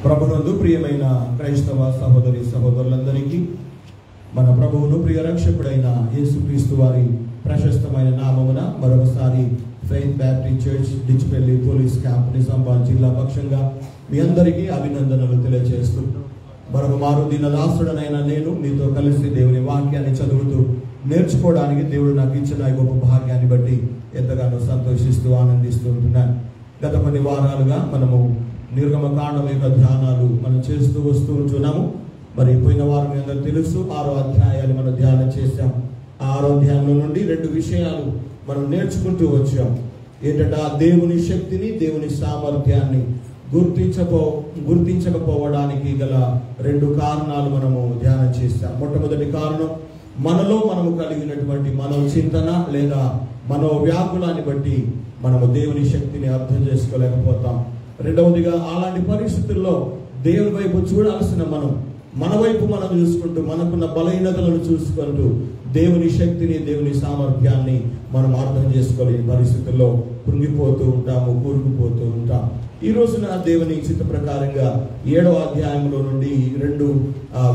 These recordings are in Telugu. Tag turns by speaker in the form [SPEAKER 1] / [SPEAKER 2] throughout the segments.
[SPEAKER 1] ప్రభునందు ప్రియమైన క్రైస్తవ సహోదరి సహోదరులందరికీ మన ప్రభువును ప్రియ రక్షకుడైన యేసుక్రీస్తు వారి ప్రశస్తమైన నామమున మరొకసారి Faith Baptist Church Dichpally police camp Nizamabad జిల్లా పక్షంగా మీ అందరికీ అభినందనలు తెలియజేస్తూ మరొక మారు దీనదాసుడనైన నేను మీతో కలిసి దేవుని వాక్యాన్ని చదువుతూ నేర్చుకోవడానికి దేవుడు నాకు ఇచ్చిన ఈ గొప్ప భాగ్యాన్ని బట్టి ఎంతగానో సంతోషిస్తూ ఆనందిస్తూ ఉంటున్నాను. గత కొన్ని వారాలుగా మనము నిర్గమకాండం యొక్క ధ్యానాలు మనం చేస్తూ వస్తూ ఉంటున్నాము. మరి పోయిన వారం మీ అందరూ తెలుసు 6వ అధ్యాయాన్ని మనం ధ్యానం చేశాం. 6వ అధ్యాయంలో నుండి 2 విషయాలు మనం నేర్చుకుంటూ వచ్చాం. ఏంటంటే ఆ దేవుని శక్తిని, దేవుని సామర్థ్యాన్ని గుర్తించకపోవడానికి గల 2 కారణాలు మనము ధ్యానం చేశాం. మొట్టమొదటి కారణం, మనలో మనము కలిగినటువంటి మనోచింతన లేదా మనోవ్యాకులాన్ని బట్టి మనము దేవుని శక్తిని అర్థం చేసుకోలేకపోతాం. రెండవదిగా, అలాంటి పరిస్థితుల్లో దేవుని వైపు చూడాల్సిన మన వైపు మనం చూసుకుంటూ, మనకున్న బలహీనతలను చూసుకుంటూ దేవుని శక్తిని, దేవుని సామర్థ్యాన్ని మనం అర్థం చేసుకోలేని పరిస్థితుల్లో కృంగిపోతూ ఉంటాము, కూరుకుపోతూ ఉంటాం. ఈ రోజున దేవుని చిత్త ప్రకారంగా 7వ అధ్యాయంలో నుండి 2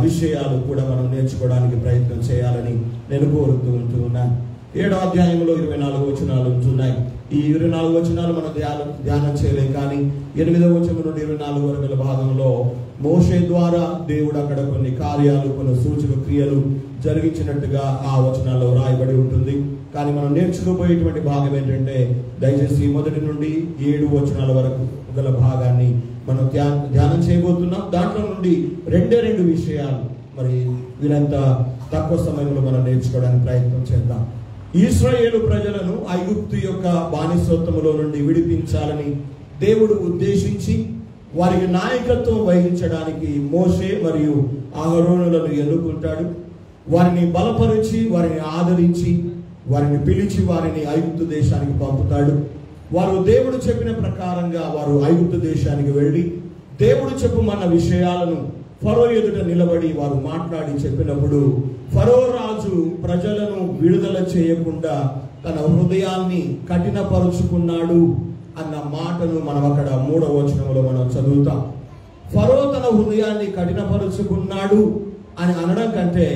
[SPEAKER 1] విషయాలు కూడా మనం నేర్చుకోవడానికి ప్రయత్నం చేయాలని నేను కోరుతూ ఉంటున్నాను. 7వ అధ్యాయంలో 24 వచనాలు ఉంటున్నాయి. ఈ 24 వచనాలు మనం ధ్యానం చేయలేం, కానీ 8వ వచనం నుండి 24 వరకుల భాగంలో మోషే ద్వారా దేవుడు అక్కడ కొన్ని కార్యాలు, కొన్ని సూచక క్రియలు జరిగించినట్టుగా ఆ వచనాల్లో రాయబడి ఉంటుంది. కానీ మనం నేర్చుకోబోయేటువంటి భాగం ఏంటంటే, దయచేసి 1 నుండి 7 వచనాల వరకు గల భాగాన్ని మనం ధ్యానం చేయబోతున్నాం. దాంట్లో నుండి 2 విషయాలు మరి వీరంత తక్కువ సమయంలో మనం నేర్చుకోవడానికి ప్రయత్నం చేద్దాం. ఇశ్రాయేలు ప్రజలను ఐగుప్తు యొక్క బానిసత్వములో నుండి విడిపించాలని దేవుడు ఉద్దేశించి వారికి నాయకత్వం వహించడానికి మోషే మరియు అహరోనులను ఎన్నుకుంటాడు. వారిని బలపరిచి, వారిని ఆదరించి, వారిని పిలిచి వారిని ఐగుప్తు దేశానికి పంపుతాడు. వారు దేవుడు చెప్పిన ప్రకారంగా వారు ఐగుప్తు దేశానికి వెళ్ళి దేవుడు చెప్పుమన్న విషయాలను ఫరో ఎదుట నిలబడి వారు మాట్లాడి చెప్పినప్పుడు, ఫరో రాజు ప్రజలను విడుదల చేయకుండా తన హృదయాన్ని కఠినపరుచుకున్నాడు అన్న మాటను మనం అక్కడ 3వ వచనంలో మనం చదువుతాం. ఫరో తన హృదయాన్ని కఠినపరుచుకున్నాడు అని అనడం కంటే,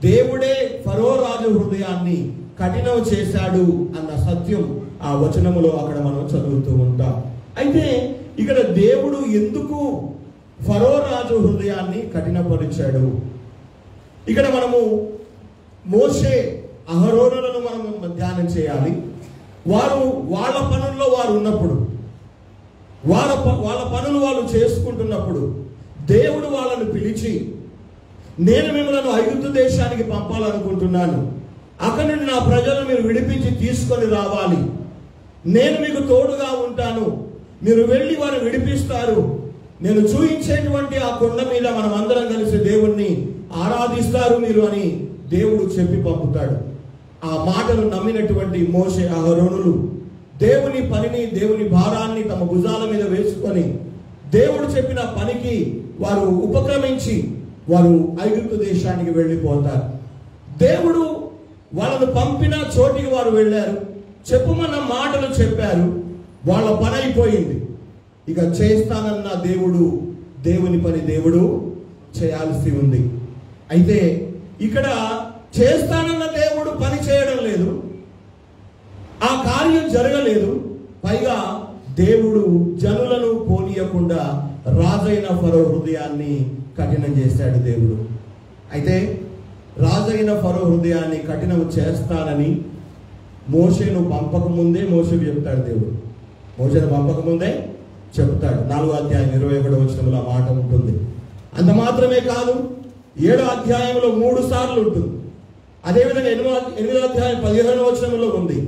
[SPEAKER 1] దేవుడే ఫరో రాజు హృదయాన్ని కఠినం చేశాడు అన్న సత్యం ఆ వచనములో అక్కడ మనం చదువుతూ ఉంటాం. అయితే ఇక్కడ దేవుడు ఎందుకు ఫరో రాజు హృదయాన్ని కఠినపరిచాడు? ఇక్కడ మనము మోషే అహరోనులను మనము ధ్యానం చేయాలి. వారు వాళ్ళ పనుల్లో వారు ఉన్నప్పుడు, వాళ్ళ పనులు వాళ్ళు చేసుకుంటున్నప్పుడు దేవుడు వాళ్ళను పిలిచి, నేను మిమ్మల్ని ఐగుప్తు దేశానికి పంపాలనుకుంటున్నాను, అక్కడి నుండి నా ప్రజలను మీరు విడిపించి తీసుకొని రావాలి, నేను మీకు తోడుగా ఉంటాను, మీరు వెళ్ళి వారిని విడిపిస్తారు, నేను చూయించేటువంటి ఆ కొండ మీద మనం అందరం కలిసి దేవుణ్ణి ఆరాధిస్తారు మీరు అని దేవుడు చెప్పి పంపుతాడు. ఆ మాటలు నమ్మినటువంటి మోషే అహరోనులు దేవుని పనిని, దేవుని భారాన్ని తమ భుజాల మీద వేసుకొని దేవుడు చెప్పిన పనికి వారు ఉపక్రమించి వారు ఐగుప్తు దేశానికి వెళ్ళిపోతారు. దేవుడు వాళ్ళను పంపిన చోటికి వారు వెళ్ళారు, చెప్పుమన్న మాటలు చెప్పారు, వాళ్ళ పని అయిపోయింది. ఇక చేస్తానన్న దేవుని పని దేవుడు చేయాల్సి ఉంది. అయితే ఇక్కడ చేస్తానన్న దేవుడు పని చేయడం లేదు, ఆ కార్యం జరగలేదు. పైగా దేవుడు జనులను పోనీయకుండా రాజైన ఫరో హృదయాన్ని కఠినం చేశాడు దేవుడు. అయితే రాజైన ఫరో హృదయాన్ని కఠినం చేస్తానని మోషేను పంపకముందే మోషేకు చెప్తాడు దేవుడు. మోషేను పంపకముందే చెప్తాడు. 4వ అధ్యాయం 21వ వచనంలో ఆ మాట ఉంటుంది. అంత మాత్రమే కాదు, 7వ అధ్యాయంలో 3 సార్లు ఉంటుంది. అదేవిధంగా 8వ అధ్యాయం 15వ వచనంలో ఉంది,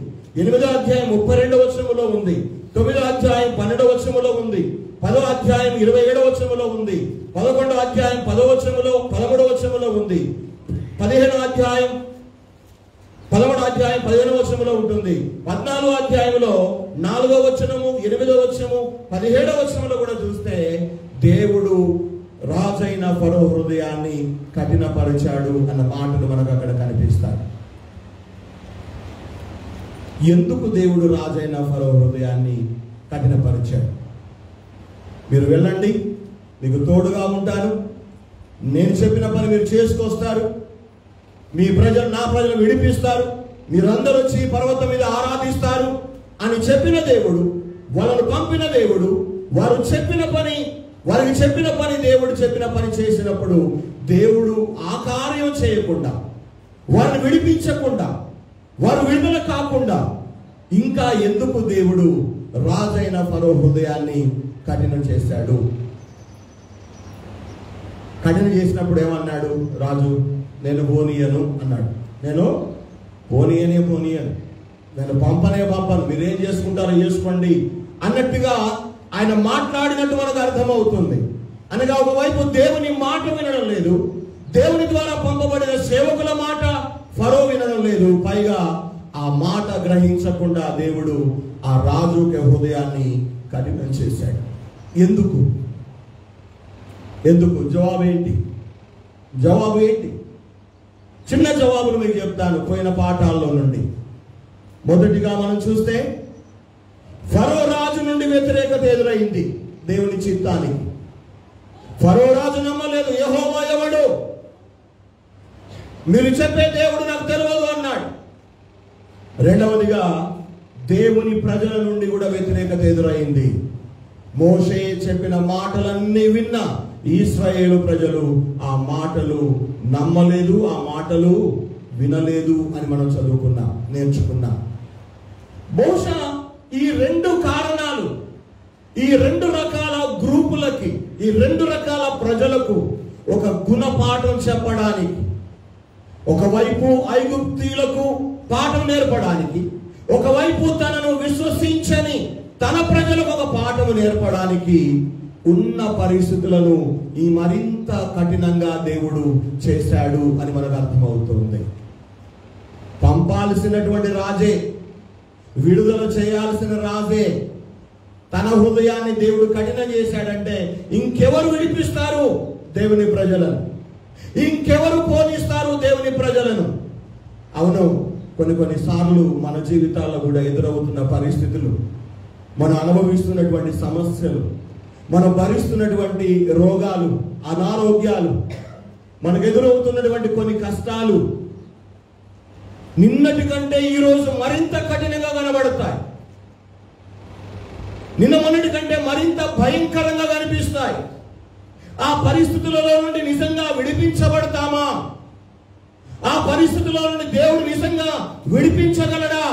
[SPEAKER 1] 8వ అధ్యాయం 32వ వచనంలో ఉంది, 9వ అధ్యాయం 12వ వచనంలో ఉంది, 10వ అధ్యాయం 27వ వచనంలో ఉంది, 11వ అధ్యాయం 10వ వచనంలో 13వ వచనంలో ఉంది, 15వ అధ్యాయం 15వ వచనంలో ఉంటుంది, 14వ అధ్యాయంలో 4వ వచనము, 8వ వచనము, 17వ వచనంలో కూడా చూస్తే దేవుడు రాజైన ఫరో హృదయాన్ని కఠినపరిచాడు అన్న మాటలు మనకు అక్కడ కనిపిస్తాయి. ఎందుకు దేవుడు రాజైన ఫరో హృదయాన్ని కఠినపరిచాడు? మీరు వెళ్ళండి, మీకు తోడుగా ఉంటాను, నేను చెప్పిన పని మీరు చేసుకొస్తారు, మీ ప్రజలు నా ప్రజలు విడిపిస్తారు, మీరందరూ వచ్చి పర్వతం మీద ఆరాధిస్తారు అని చెప్పిన దేవుడు, వాళ్ళను పంపిన దేవుడు, వారికి చెప్పిన పని దేవుడు చెప్పిన పని చేసినప్పుడు దేవుడు ఆ కార్యం చేయకుండా, వారిని విడిపించకుండా, వారు విడుదల కాకుండా ఇంకా ఎందుకు దేవుడు రాజైన ఫరో హృదయాన్ని కఠినం చేశాడు? కఠినం చేసినప్పుడు ఏమన్నాడు రాజు? నేను పోనీయను అన్నాడు. నేను పోనీయను, నేను పంపను, మీరేం చేసుకుంటారో చేసుకోండి అన్నట్టుగా ఆయన మాట్లాడినట్టు మనకు అర్థమవుతుంది. అనగా ఒకవైపు దేవుని మాట వినడం లేదు, దేవుని ద్వారా పంపబడిన సేవకుల మాట ఫరో వినడం లేదు, పైగా ఆ మాట గ్రహించకుండా దేవుడు ఆ రాజుకి హృదయాన్ని కఠినం చేశాడు. ఎందుకు? జవాబు ఏంటి? చిన్న జవాబులు మీకు చెప్తాను పోయిన పాఠాల్లో నుండి. మొదటిగా మనం చూస్తే ఫరో రాజు నుండి వ్యతిరేకత ఎదురైంది దేవుని చిత్తానికి. ఫరో రాజు నమ్మలేదు, యెహోవా ఎవడు, మీరు చెప్పే దేవుడు నాకు తెలియదు అన్నాడు. రెండవదిగా దేవుని ప్రజల నుండి కూడా వ్యతిరేకత ఎదురైంది. మోషే చెప్పిన మాటలన్నీ విన్న ఇశ్రాయేలు ప్రజలు ఆ మాటలు నమ్మలేదు, ఆ మాటలు వినలేదు అని మనం నేర్చుకున్నాం. బహుశా ఈ రెండు కారణాలు ఈ రెండు రకాల గ్రూపులకి, ఈ రెండు రకాల ప్రజలకు ఒక గుణపాఠం చెప్పడానికి, ఒకవైపు ఐగుప్తీయులకు పాఠం నేర్పడానికి, ఒకవైపు తనను విశ్వసించని తన ప్రజలకు ఒక పాఠం నేర్పడానికి ఉన్న పరిస్థితులను ఈ మరింత కఠినంగా దేవుడు చేశాడు అని మనకు అర్థమవుతుంది. పంపాల్సినటువంటి రాజే, విడుదల చేయాల్సిన రాజే తన హృదయాన్ని దేవుడు కఠినం చేశాడంటే ఇంకెవరు విడిపిస్తారు దేవుని ప్రజలను? ఇంకెవరు పోనిస్తారు దేవుని ప్రజలను? అవును, కొన్నిసార్లు మన జీవితాల్లో కూడా ఎదురవుతున్న పరిస్థితులు, మనం అనుభవిస్తున్నటువంటి సమస్యలు, మనం భరిస్తున్నటువంటి రోగాలు, అనారోగ్యాలు, మనకు ఎదురవుతున్నటువంటి కొన్ని కష్టాలు నిన్నటి కంటే ఈరోజు మరింత కఠినంగా కనబడతాయి. నిన్న మొన్నటి కంటే మరింత భయంకరంగా కనిపిస్తాయి. ఆ పరిస్థితులలో నుండి నిజంగా విడిపించబడతామా? ఆ పరిస్థితుల్లో నుండి దేవుడు నిజంగా విడిపించగలడా?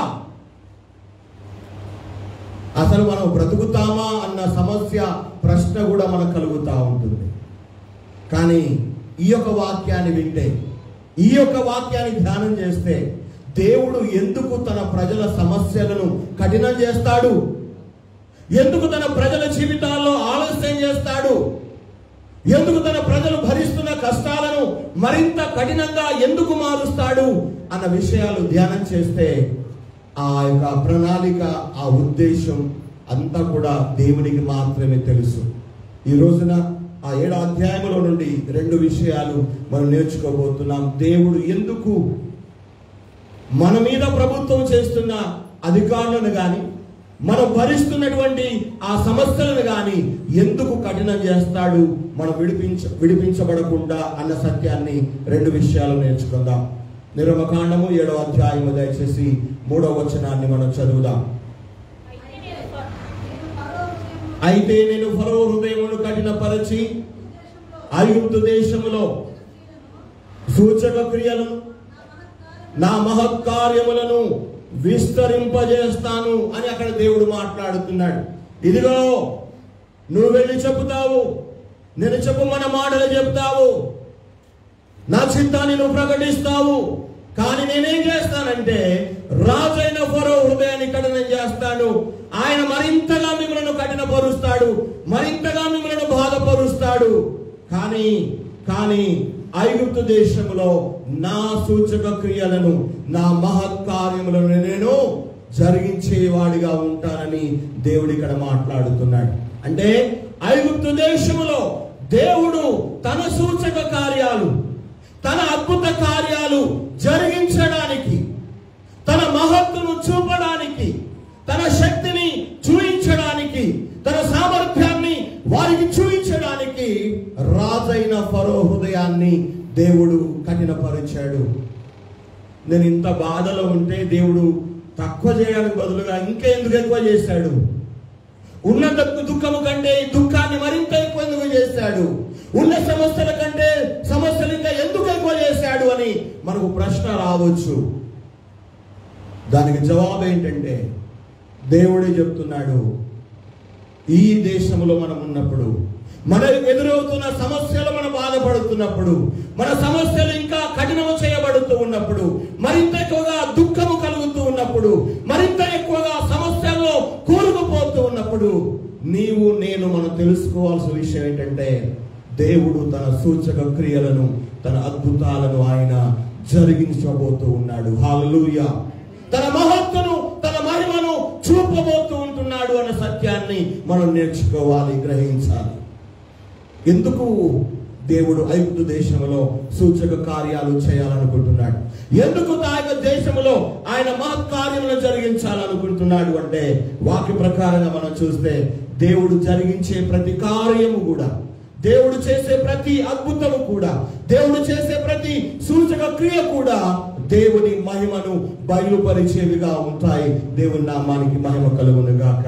[SPEAKER 1] అసలు మనం బ్రతుకుతామా అన్న సమస్య, ప్రశ్న కూడా మనకు కలుగుతూ ఉంటుంది. కానీ ఈ యొక్క వాక్యాన్ని వింటే, ఈ యొక్క వాక్యాన్ని ధ్యానం చేస్తే దేవుడు ఎందుకు తన ప్రజల సమస్యలను కఠినం చేస్తాడు? ఎందుకు తన ప్రజల జీవితాల్లో ఆలస్యం చేస్తాడు? ఎందుకు తన ప్రజలు భరిస్తున్న కష్టాలను మరింత కఠినంగా ఎందుకు మారుస్తాడు అన్న విషయాలు ధ్యానం చేస్తే ఆ యొక్క ప్రణాళిక, ఆ ఉద్దేశం అంతా కూడా దేవునికి మాత్రమే తెలుసు. ఈ రోజున ఆ 7వ అధ్యాయంలో నుండి 2 విషయాలు మనం నేర్చుకోబోతున్నాం. దేవుడు ఎందుకు మన మీద ప్రభుత్వం చేస్తున్న అధికారులను కానీ, మనం భరిస్తున్నటువంటి ఆ సమస్యలను కానీ ఎందుకు కఠినం చేస్తాడు, మనం విడిపించబడకుండా అన్న సత్యాన్ని 2 విషయాలు నేర్చుకుందాం. నిర్గమకాండము 7వ అధ్యాయము దయచేసి 3వ వచనాన్ని మనం చదువుదాం. అయితే నేను ఫరో హృదయమును కఠినపరచి ఐగుప్తు దేశములో సూచక క్రియలను, నా మహత్కార్యములను విస్తరింపజేస్తాను అని అక్కడ దేవుడు మాట్లాడుతున్నాడు. ఇదిగో నువ్వు వెళ్ళి చెబుతావు, నేను చెప్పమన్న మాటలు చెప్తావు, నా చిత్తాన్ని నువ్వు ప్రకటిస్తావు, కానీ నేనేం చేస్తానంటే రాజైన ఫరో హృదయాన్ని కఠినం చేస్తాను. ఆయన మరింతగా మిమ్మల్ని కఠినపరుస్తాడు, మరింతగా మిమ్మల్ని బాధపరుస్తాడు. కానీ ఐగుప్తు దేశంలో నా సూచక క్రియలను, నా మహత్కార్యములను నేను జరిగించేవాడిగా ఉంటానని దేవుడు ఇక్కడ మాట్లాడుతున్నాడు. అంటే ఐగుప్తు దేశంలో దేవుడు తన సూచక కార్యాలు, తన అద్భుత కార్యాలు జరిగించడానికి, తన మహత్తును చూపడానికి, తన శక్తిని చూపించడానికి, తన సామర్థ్యాన్ని వారికి చూపించడానికి హృదయాన్ని దేవుడు కఠినపరిచాడు. నేను ఇంత బాధలో ఉంటే దేవుడు తక్కువ చేయడానికి బదులుగా ఇంకా ఎందుకు ఎక్కువ చేశాడు? ఉన్న దుఃఖము కంటే ఈ దుఃఖాన్ని మరింత ఎక్కువ ఎందుకు చేశాడు? ఉన్న సమస్యల కంటే సమస్యలు ఇంకా ఎందుకు ఎక్కువ చేశాడు అని మనకు ప్రశ్న రావచ్చు. దానికి జవాబు ఏంటంటే, దేవుడే చెప్తున్నాడు, ఈ దేశంలో మనం ఉన్నప్పుడు, మన ఎదురవుతున్న సమస్యలు మనం బాధపడుతున్నప్పుడు, మన సమస్యలు ఇంకా కఠినము చేయబడుతూ ఉన్నప్పుడు, మరింత ఎక్కువగా దుఃఖము కలుగుతూ ఉన్నప్పుడు, మరింత ఎక్కువగా సమస్యల్లో కూరుకుపోతూ ఉన్నప్పుడు, నీవు నేను మనం తెలుసుకోవాల్సిన విషయం ఏంటంటే, దేవుడు తన సూచక క్రియలను, తన అద్భుతాలను ఆయన జరిగించబోతూ ఉన్నాడు. హల్లెలూయా. తన మహత్తును, తన మహిమను చూపబోతూ ఉంటున్నాడు అన్న సత్యాన్ని మనం నేర్చుకోవాలి, గ్రహించాలి. ఎందుకు దేవుడు ఐగుప్తు దేశంలో సూచక కార్యాలు చేయాలనుకుంటున్నాడు? ఎందుకు ఆ దేశంలో ఆయన మహత్కార్యములను జరిగించాలనుకుంటున్నాడు అంటే, వాక్య ప్రకారంగా మనం చూస్తే దేవుడు జరిగించే ప్రతి కార్యము కూడా, దేవుడు చేసే ప్రతి అద్భుతము కూడా, దేవుడు చేసే ప్రతి సూచక క్రియ కూడా దేవుని మహిమను బయలుపరిచేవిగా ఉంటాయి. దేవుని నామానికి మహిమ కలుగును గాక.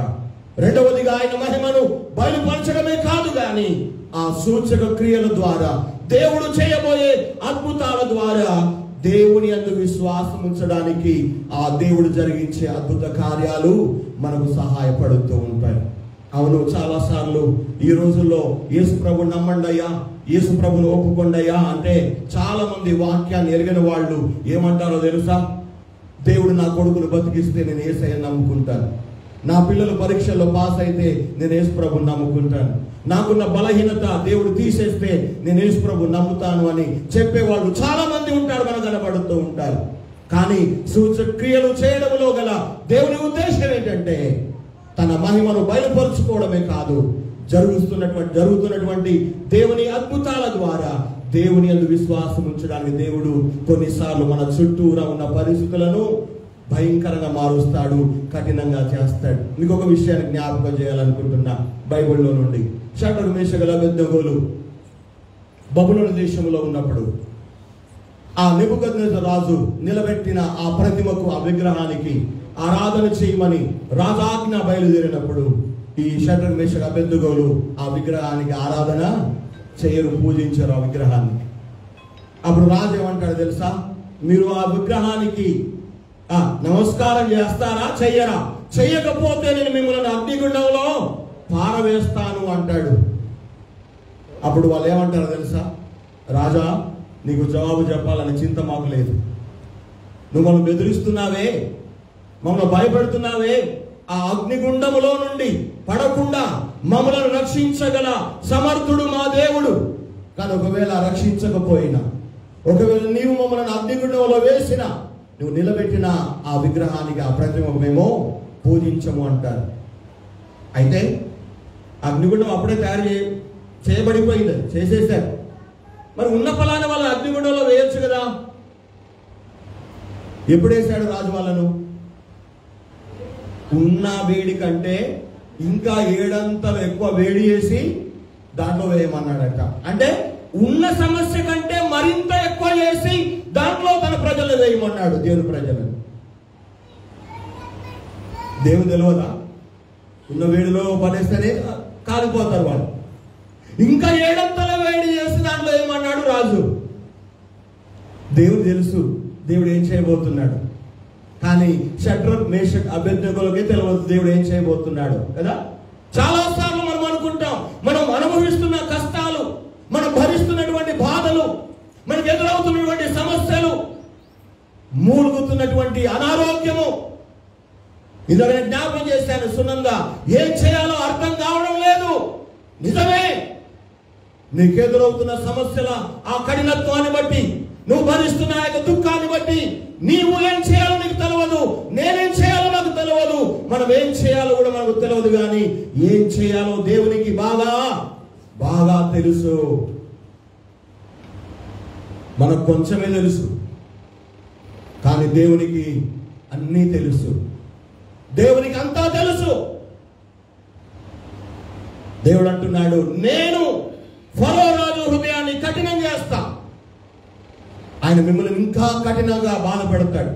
[SPEAKER 1] రెండవదిగా ఆయన మహిమను బయలుపరచడమే కాదు గాని, ఆ సూచక క్రియల ద్వారా, దేవుడు చేయబోయే అద్భుతాల ద్వారా దేవుని యందు విశ్వాసం ఉంచడానికి ఆ దేవుడు జరిగించే అద్భుత కార్యాలు మనకు సహాయపడుతూ ఉంటాయి. అవును, చాలా సార్లు ఈ రోజుల్లో యేసు ప్రభు నమ్మండయ్యా, యేసు ప్రభుని ఒప్పుకోండయ్యా అంటే చాలా మంది వాక్యాన్ని ఎరిగిన వాళ్ళు ఏమంటారో తెలుసా? దేవుడు నా కొడుకును బతికిస్తే నేను యేసయ్యను నమ్ముకుంటాను, నా పిల్లలు పరీక్షల్లో పాస్ అయితే నేను యేసు ప్రభుని నమ్ముకుంటాను, నాకున్న బలహీనత దేవుడు తీసేస్తే నేను యేసు ప్రభుని నమ్ముతాను అని చెప్పేవాళ్ళు చాలా మంది ఉంటారు, మనకు కనబడుతూ ఉంటారు. కానీ సూచక క్రియలు చేయడంలో గల దేవుని ఉద్దేశం ఏంటంటే, తన మహిమను బయలుపరుచుకోవడమే కాదు, జరుగుతున్నటువంటి దేవుని అద్భుతాల ద్వారా దేవుని యందు విశ్వాసం ఉంచడానికి దేవుడు కొన్నిసార్లు మన చుట్టూరా ఉన్న పరిస్థితులను భయంకరంగా మారుస్తాడు, కఠినంగా చేస్తాడు. మీకు ఒక విషయాన్ని జ్ఞాపకం చేయాలనుకుంటున్నా. బైబిల్లో నుండి షడ్రకు మేషకు అబేద్నెగోలు బబులోను దేశంలో ఉన్నప్పుడు ఆ నెబుకద్నెజరు రాజు నిలబెట్టిన ఆ ప్రతిమకు, ఆ విగ్రహానికి ఆరాధన చేయమని రాజాజ్ఞ బయలుదేరినప్పుడు ఈ షడ్రకు మేషకు అబేద్నెగోలు ఆ విగ్రహానికి ఆరాధన చేయరు, పూజించరు ఆ విగ్రహాన్ని. అప్పుడు రాజు ఏమంటాడు తెలుసా? మీరు ఆ విగ్రహానికి నమస్కారం చేస్తారా, చెయ్యరా? చెయ్యకపోతే నేను మిమ్మల్ని అగ్నిగుండంలో పారవేస్తాను అంటాడు. అప్పుడు వాళ్ళు ఏమంటారో తెలుసా? రాజా, నీకు జవాబు చెప్పాలని చింత మాకు లేదు. నువ్వు మమ్మల్ని బెదిరిస్తున్నావే, మమ్మల్ని భయపెడుతున్నావే, ఆ అగ్నిగుండములో నుండి పడకుండా మమ్మల్ని రక్షించగల సమర్థుడు మా దేవుడు. కానీ ఒకవేళ రక్షించకపోయినా, ఒకవేళ నీవు మమ్మల్ని అగ్నిగుండంలో వేసినా, నువ్వు నిలబెట్టిన ఆ విగ్రహానికి, ఆ ప్రతిమకు మేము పూజించము అంటారు. అయితే అగ్నిగుండం అప్పుడే చేయబడిపోయింది, చేసేసారు. మరి ఉన్న ఫలాన్ని వాళ్ళ అగ్నిగుండంలో వేయొచ్చు కదా. ఎప్పుడు వేశాడు రాజు వాళ్ళను? ఉన్న వేడి కంటే ఇంకా 7 అంతలు ఎక్కువ వేడి చేసి దాంట్లో వేయమన్నాడట. అంటే ఉన్న సమస్య కంటే మరింత ఎక్కువ చేసి దాంట్లో తన ప్రజలు వేయమన్నాడు, దేవుని ప్రజలను. దేవుడు తెలియదా? ఉన్న వేడిలో పడేస్తేనే కాలిపోతారు వాళ్ళు. ఇంకా 7 అంతల వేడి చేసి దాంట్లో ఏమన్నాడు రాజు? దేవుడు తెలుసు దేవుడు ఏం చేయబోతున్నాడు. కానీ షడ్రకు మేషకు అబేద్నెగోలకే తెలియదు దేవుడు ఏం చేయబోతున్నాడు కదా. చాలా సార్లు మనం అనుకుంటాం, మనం అనుభవిస్తున్న కష్టాలు, మనం భరిస్తున్నటువంటి బాధలు, మనకు ఎదురవుతున్నటువంటి సమస్యలు, మూలుగుతున్నటువంటి అనారోగ్యము, ఇదొక జ్ఞాపకం చేశాను సునంద, ఏం చేయాలో అర్థం కావడం లేదు. నిజమే, నీకెదురవుతున్న సమస్యల ఆ కఠినత్వాన్ని బట్టి, నువ్వు భరిస్తున్న యొక్క దుఃఖాన్ని బట్టి నీవు ఏం చేయాలో నీకు తెలియదు, నేనేం చేయాలో నాకు తెలియదు, మనం ఏం చేయాలో కూడా మనకు తెలియదు. కానీ ఏం చేయాలో దేవునికి బాగా బాగా తెలుసు. మనకు కొంచెమే తెలుసు, కానీ దేవునికి అన్నీ తెలుసు. దేవునికి అంతా తెలుసు. దేవుడు అంటున్నాడు, నేను ఫరో రాజు హృదయాన్ని కఠినం చేస్తా, ఆయన మిమ్మల్ని ఇంకా కఠినంగా బాధ పెడతాడు,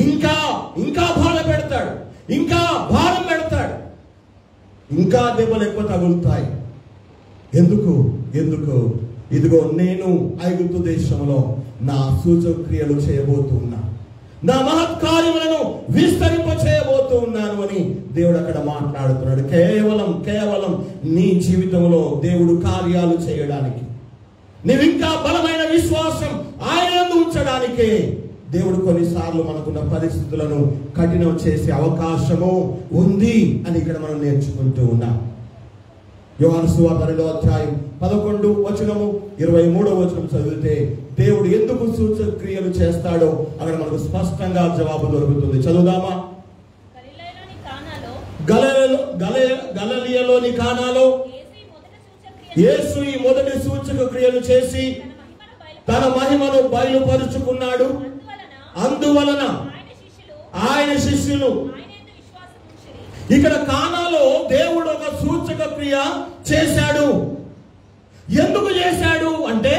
[SPEAKER 1] ఇంకా ఇంకా బాధ పెడతాడు, ఇంకా భారం పెడతాడు, ఇంకా దెబ్బలు ఎక్కువ తగులుతాయి. ఎందుకు? ఇదిగో నేను ఐగుప్తు దేశంలో నా సూచక్రియలు చేయబోతున్నా, నా మహత్కార్యములను విస్తరింప చేయబోతూ ఉన్నాను అని దేవుడు అక్కడ మాట్లాడుతున్నాడు. కేవలం నీ జీవితంలో దేవుడు కార్యాలు చేయడానికి, నీవు ఇంకా బలమైన విశ్వాసం ఆయన యందు ఉంచడానికే దేవుడు కొన్నిసార్లు మనకున్న పరిస్థితులను కఠినం చేసే అవకాశము ఉంది అని ఇక్కడ మనం నేర్చుకుంటూ ఉన్నాం. యోహాను సువార్త 2వ అధ్యాయం 11 వచనము 23వ వచనం చదివితే దేవుడు ఎందుకు సూచక్రియలు చేస్తాడో అక్కడ మనకు స్పష్టంగా జవాబు దొరుకుతుంది. చదువుదామా? గలిలయలోని కానాలో యేసు ఈ మొదటి సూచక క్రియలు చేసి తన మహిమను బయలుపరుచుకున్నాడు. అందువలన ఆయన శిష్యులు ఇక్కడ కానాలో దేవుడు ఒక సూచక క్రియ చేశాడు. ఎందుకు చేశాడు అంటే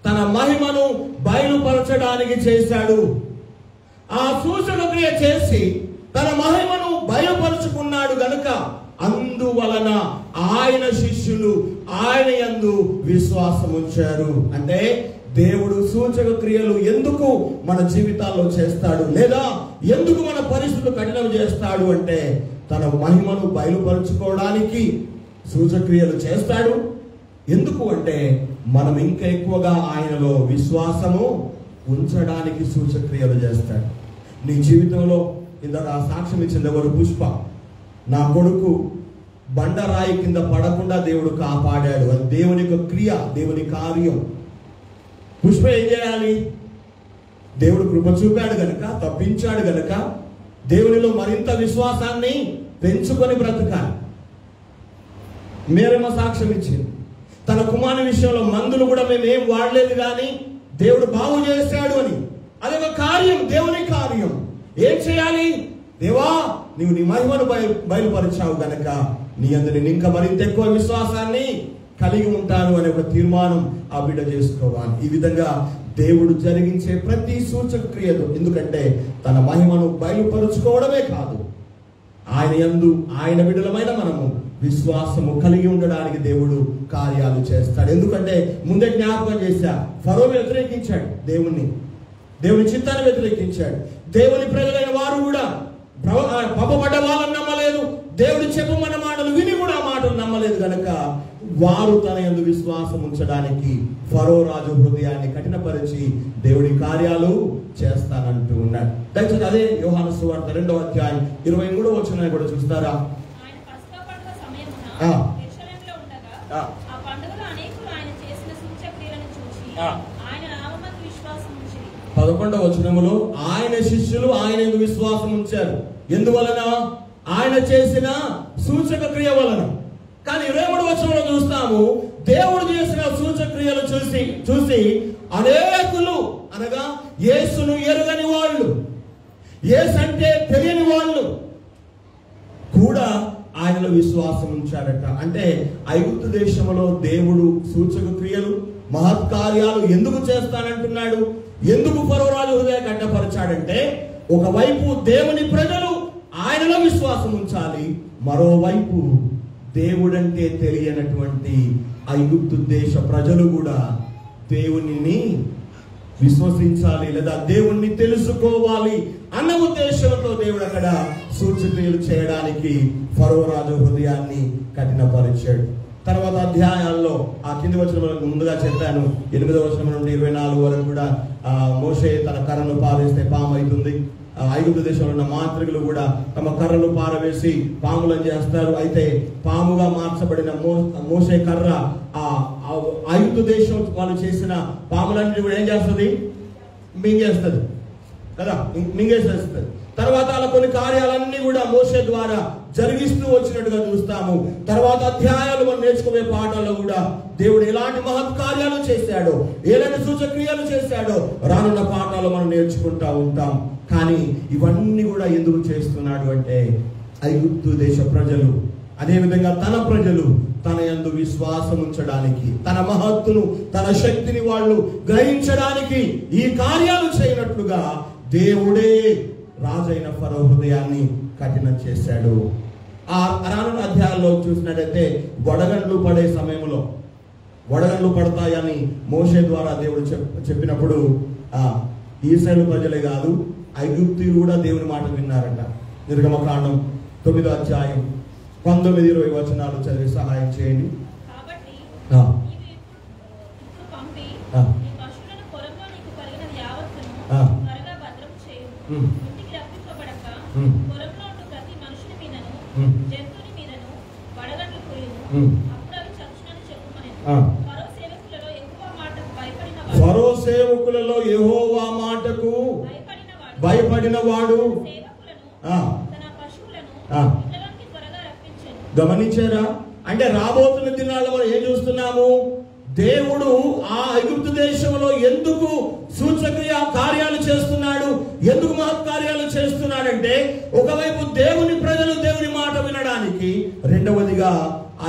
[SPEAKER 1] తన మహిమను బయలుపరచడానికి చేశాడు. ఆ సూచక క్రియ చేసి తన మహిమను బయలుపరుచుకున్నాడు గనుక అందువలన ఆయన శిష్యులు ఆయన యందు విశ్వాసం ఉంచారు. అంటే దేవుడు సూచక క్రియలు ఎందుకు మన జీవితాల్లో చేస్తాడు, లేదా ఎందుకు మన పరిస్థితులు కఠినం చేస్తాడు అంటే తన మహిమను బయలుపరుచుకోవడానికి సూచక్రియలు చేస్తాడు. ఎందుకు అంటే మనం ఇంకా ఎక్కువగా ఆయనలో విశ్వాసము ఉంచడానికి సూచక్రియలు చేస్తాడు. నీ జీవితంలో ఇందాక సాక్ష్యం ఇచ్చింది ఎవరు? పుష్ప. నా కొడుకు బండరాయి కింద పడకుండా దేవుడు కాపాడాడు. అది దేవుని యొక్క క్రియ, దేవుని కార్యం. పుష్ప ఏం చేయాలి? దేవుడు కృప చూపాడు గనుక, తప్పించాడు గనుక దేవునిలో మరింత విశ్వాసాన్ని పెంచుకొని బ్రతకాలి. మేరేమో సాక్ష్యం ఇచ్చింది. తన కుమారుని విషయంలో మందులు కూడా మేమేం వాడలేదు కానీ దేవుడు బాగు చేశాడు అని. అదొక కార్యం, దేవుని కార్యం. ఏం చేయాలి? దేవా, నీవు నీ మహిమను బయలుపరిచావు గనక నీ అందరి ఇంకా మరింత ఎక్కువ విశ్వాసాన్ని కలిగి ఉంటాను అనే ఒక తీర్మానం ఆ బిడ్డ చేసుకోవాలి. ఈ విధంగా దేవుడు జరిగించే ప్రతి సూచక క్రియలు, ఎందుకంటే తన మహిమను బయలుపరుచుకోవడమే కాదు, ఆయన యందు ఆయన బిడ్డలమైన మనము విశ్వాసము కలిగి ఉండడానికి దేవుడు కార్యాలు చేస్తాడు. ఎందుకంటే ముందే జ్ఞాపకం చేశా, ఫరో వ్యతిరేకించాడు దేవుని చిత్తాన్ని వ్యతిరేకించాడు. దేవుని ప్రజలైన వారు కూడా పంపబడ్డ వాళ్ళని నమ్మలేదు, దేవుడు చెప్పమన్న మాటలు విని కూడా ఆ మాటలు నమ్మలేదు కనుక వారు తన యందు విశ్వాసం ఉంచడానికి ఫరో రాజు హృదయాన్ని కఠినపరిచి దేవుడి కార్యాలు చేస్తానంటూ ఉన్నాడు. దయచేసి అదే యోహాను సువార్త 2వ అధ్యాయం 23వ వచనాన్ని కూడా చూస్తారా? 11వ వచనములో ఆయన శిష్యులు ఆయన యందు విశ్వాసం ఉంచారు. ఎందువలన? ఆయన చేసిన సూచక క్రియ వలన. కానీ 23వ వచనంలో చూస్తాము, దేవుడు చేసిన సూచక క్రియలు చూసి అనేకులు, అనగా యేసును ఎరుగని వాళ్ళు, యేసు అంటే తెలియని వాళ్ళు కూడా ఆయనలో విశ్వాసం ఉంచారట. అంటే ఐగుప్తు దేశంలో దేవుడు సూచక క్రియలు, మహత్కార్యాలు ఎందుకు చేస్తానంటున్నాడు? ఎందుకు ఫరో రాజు హృదయ కట్టపరిచాడంటే ఒకవైపు దేవుని ప్రజలు ఆయనలో విశ్వాసం ఉంచాలి, మరోవైపు దేవుడంటే తెలియనటువంటి ఐగుప్తు దేశ ప్రజలు కూడా దేవునిని విశ్వసించాలి, లేదా దేవుణ్ణి తెలుసుకోవాలి అన్న ఉద్దేశంతో దేవుడు అక్కడ సూచక్రియలు చేయడానికి ఫరో రాజు హృదయాన్ని కఠినపరిచాడు. తర్వాత అధ్యాయాల్లో ఆ కింది వచనం ముందుగా చెప్పాను, 8వ వచనం నుండి 24 వరకు కూడా మోషే తన కర్రను పారేస్తే పాము అవుతుంది. ఐగుప్తు దేశంలో ఉన్న మాంత్రికులు కూడా తమ కర్రలు పారవేసి పాములను చేస్తారు. అయితే పాముగా మార్చబడిన మోషే కర్ర ఆ ఐగుప్తు దేశం వాళ్ళు చేసిన పాములన్నీ కూడా ఏం చేస్తుంది? మింగేస్తుంది కదా, మింగేసేస్తుంది. తర్వాత అలా కొన్ని కార్యాలన్నీ కూడా మోషే ద్వారా జరిగిస్తూ వచ్చినట్టుగా చూస్తాము. తర్వాత అధ్యాయాలు మనం నేర్చుకునే పాఠాల్లో కూడా దేవుడు ఎలాంటి మహత్కార్యాలు చేశాడో, ఎలాంటి సూచక్రియలు చేశాడో రానున్న పాఠాలు మనం నేర్చుకుంటా ఉంటాం. కానీ ఇవన్నీ కూడా ఎందుకు చేస్తున్నాడు అంటే ఐగుప్తు దేశ ప్రజలు, అదేవిధంగా తన ప్రజలు తన యందు విశ్వాసం ఉంచడానికి, తన మహత్తును, తన శక్తిని వాళ్ళు గ్రహించడానికి ఈ కార్యాలు చేయనట్లుగా దేవుడే రాజైన ఫరో హృదయాన్ని కఠినం చేశాడు. ఆ రానున్న అధ్యాయాల్లో చూసినట్టయితే వడగండ్లు పడే సమయంలో, వడగండ్లు పడతాయని మోషే ద్వారా దేవుడు చెప్పినప్పుడు ఇశ్రాయేలు ప్రజలే కాదు, ఐగుప్తీయులు కూడా దేవుని మాట విన్నారట. నిర్గమకాండం 9వ అధ్యాయం 19-20 వచనాలు చదివి సహాయం చేయండి. ఫరో సేవకులలో యెహోవా మాటకు భయపడిన వాడు గమనించారా? అంటే రాబోతున్న దినాల్లో మనం ఏం చూస్తున్నాము? దేవుడు ఆ ఐగుప్తు దేశంలో ఎందుకు సూచక్రియ కార్యాలు చేస్తున్నాడు, ఎందుకు మహత్కార్యాలు చేస్తున్నాడంటే ఒకవైపు దేవుని ప్రజలు దేవుని మాట వినడానికి, రెండవదిగా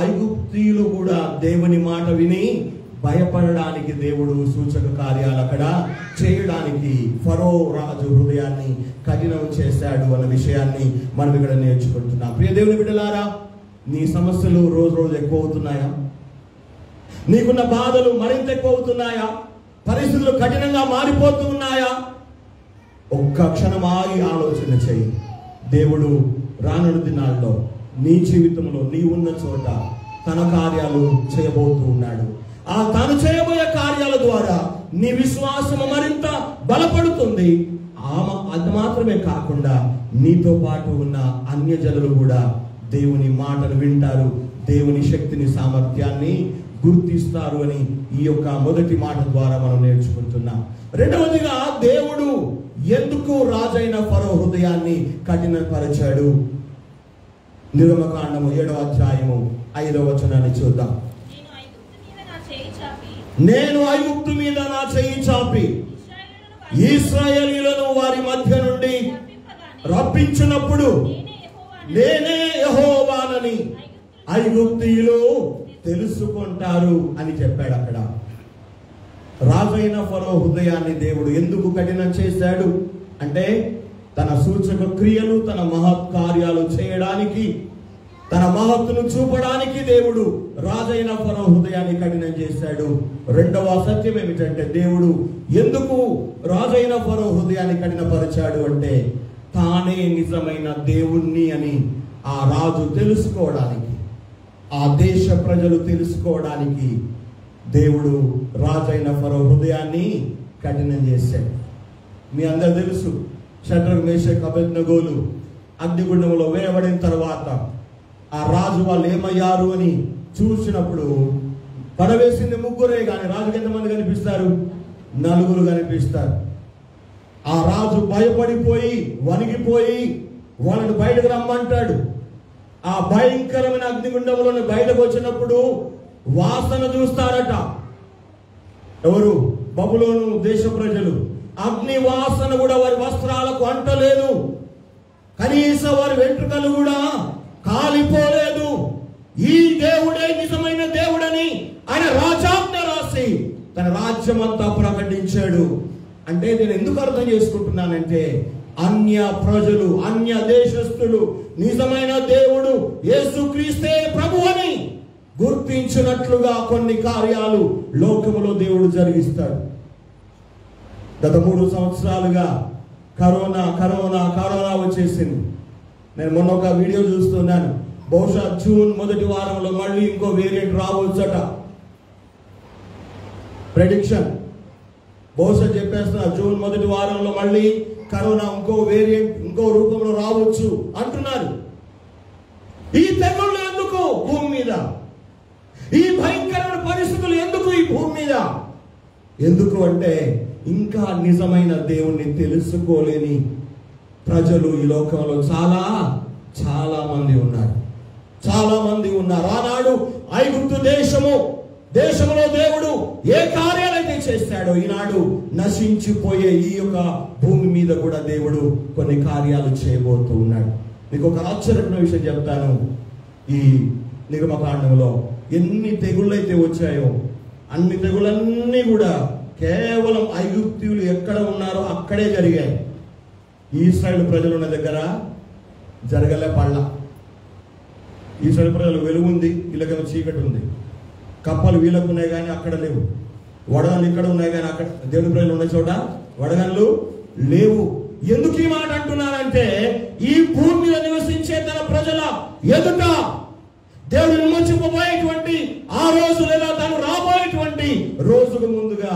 [SPEAKER 1] ఐగుప్తీయులు కూడా దేవుని మాట విని భయపడడానికి దేవుడు సూచక కార్యాలు అక్కడ చేయడానికి ఫరో రాజు హృదయాన్ని కఠినం చేశాడు అన్న విషయాన్ని మనం ఇక్కడ నేర్చుకుంటున్నాం. ప్రియ దేవుని బిడ్డలారా, నీ సమస్యలు రోజు రోజు ఎక్కువ అవుతున్నాయా? నీకున్న బాధలు మరింత ఎక్కువ అవుతున్నాయా? పరిస్థితులు కఠినంగా మారిపోతూ ఉన్నాయా? ఒక్క క్షణం ఆగి ఆలోచన చేయి. దేవుడు రానున్న దినాల్లో నీ జీవితంలో నీ ఉన్న చోట తన కార్యాలు చేయబోతూ ఉన్నాడు. ఆ తాను చేయబోయే కార్యాల ద్వారా నీ విశ్వాసము మరింత బలపడుతుంది. అది మాత్రమే కాకుండా నీతో పాటు ఉన్న అన్యజనులు కూడా దేవుని మాటలు వింటారు, దేవుని శక్తిని, సామర్థ్యాన్ని గుర్తిస్తారు అని ఈ యొక్క మొదటి మాట ద్వారా మనం నేర్చుకుంటున్నాం. రెండవదిగా దేవుడు ఎందుకు రాజైన ఫరో హృదయాన్ని కఠినపరిచాడు? నిర్గమకాండము 7వ అధ్యాయము 5వ వచనాన్ని చూద్దాం. నేను ఐగుప్తు మీద నా చెయ్యి చాపి ఇశ్రాయేలీయులను వారి మధ్య నుండి రప్పించినప్పుడు నేనే యెహోవానని ఐగుప్తీయులు తెలుసుకుంటారు అని చెప్పాడు. అక్కడ రాజైన ఫరో హృదయాన్ని దేవుడు ఎందుకు కఠినం చేశాడు అంటే తన సూచక క్రియలు, తన మహత్కార్యాలు చేయడానికి, తన మహత్తును చూపడానికి దేవుడు రాజైన ఫరో హృదయాన్ని కఠినం చేశాడు. రెండవ సత్యం ఏమిటంటే దేవుడు ఎందుకు రాజైన ఫరో హృదయాన్ని కఠినపరిచాడు అంటే తానే నిజమైన దేవుణ్ణి అని ఆ రాజు తెలుసుకోవడానికి, ఆ దేశ ప్రజలు తెలుసుకోవడానికి దేవుడు రాజైన ఫరో హృదయాన్ని కఠినం చేశాడు. మీ అందరూ తెలుసు, షడ్రక్, మేషక్, అబేద్నెగోలు అగ్నిగుండంలో వేయబడిన తర్వాత ఆ రాజు వాళ్ళు ఏమయ్యారు అని చూసినప్పుడు పడవేసింది ముగ్గురే, కానీ రాజుకి ఎంతమంది కనిపిస్తారు? 4 కనిపిస్తారు. ఆ రాజు భయపడిపోయి వణిగిపోయి వాళ్ళని బయటకు రమ్మంటాడు. ఆ భయంకరమైన అగ్నిగుండంలో బయటకు వచ్చినప్పుడు వాసన చూస్తారట. ఎవరు? బబులోను దేశ ప్రజలు. అగ్ని వాసన కూడా వారి వస్త్రాలకు అంటలేదు, కనీసం వారి వెంట్రుకలు కూడా కాలిపోలేదు. ఈ దేవుడే నిజమైన దేవుడని ఆయన రాజాజ్ఞ రాసి తన రాజ్యం అంతా ప్రకటించాడు. అంటే నేను ఎందుకు అర్థం చేసుకుంటున్నానంటే అన్య ప్రజలు, అన్య దేశస్థులు నిజమైన దేవుడు యేసుక్రీస్తే ప్రభు అని గుర్తించినట్లుగా కొన్ని కార్యాలు లోకములో దేవుడు జరిగిస్తాడు. గత 3 సంవత్సరాలుగా కరోనా వచ్చేసింది. నేను మొన్న ఒక వీడియో చూస్తున్నాను. బహుశా జూన్ మొదటి వారంలో మళ్ళీ ఇంకో వేరియంట్ రావచ్చట. ప్రెడిక్షన్ బహుశా చెప్పేస్తున్నా, జూన్ మొదటి వారంలో మళ్ళీ కరోనా ఇంకో వేరియంట్, ఇంకో రూపంలో రావచ్చు అంటున్నారు. ఈ తెగుళ్ళు ఎందుకు భూమి మీద? ఈ భయంకరమైన పరిస్థితులు ఎందుకు ఈ భూమి మీద? ఎందుకు అంటే ఇంకా నిజమైన దేవుణ్ణి తెలుసుకోలేని ప్రజలు ఈ లోకంలో చాలా మంది ఉన్నారు. ఆనాడు ఐగుప్తు దేశంలో దేవుడు ఏ కార్యాలైతే చేశాడో ఈనాడు నశించిపోయే ఈ యొక్క భూమి మీద కూడా దేవుడు కొన్ని కార్యాలు చేయబోతూ ఉన్నాడు. మీకు ఒక ఆశ్చర్యమైన విషయం చెప్తాను. ఈ నిర్గమకాండంలో ఎన్ని తెగుళ్ళైతే వచ్చాయో అన్ని తెగులన్నీ కూడా కేవలం ఐగుప్తీయులు ఎక్కడ ఉన్నారో అక్కడే జరిగాయి. ఇశ్రాయేలు ప్రజలు ఉన్న దగ్గర జరగలే పళ్ళ. ఇశ్రాయేలు ప్రజలు వెలుగు ఉంది, వీళ్ళకేమో చీకటి ఉంది. కప్పలు వీళ్ళకు ఉన్నాయి కానీ అక్కడ లేవు. వడగన్లు ఇక్కడ ఉన్నాయి కానీ అక్కడ దేవుని ప్రజలు ఉన్న చోట వడగన్లు లేవు. ఎందుకు ఈ మాట అంటున్నానంటే, ఈ భూమి మీద నివసించే తన ప్రజల ఎదుట దేవుడు విమోచింపబోయేటువంటి ఆ రోజు లేదా తను రాబోయేటువంటి రోజుకు ముందుగా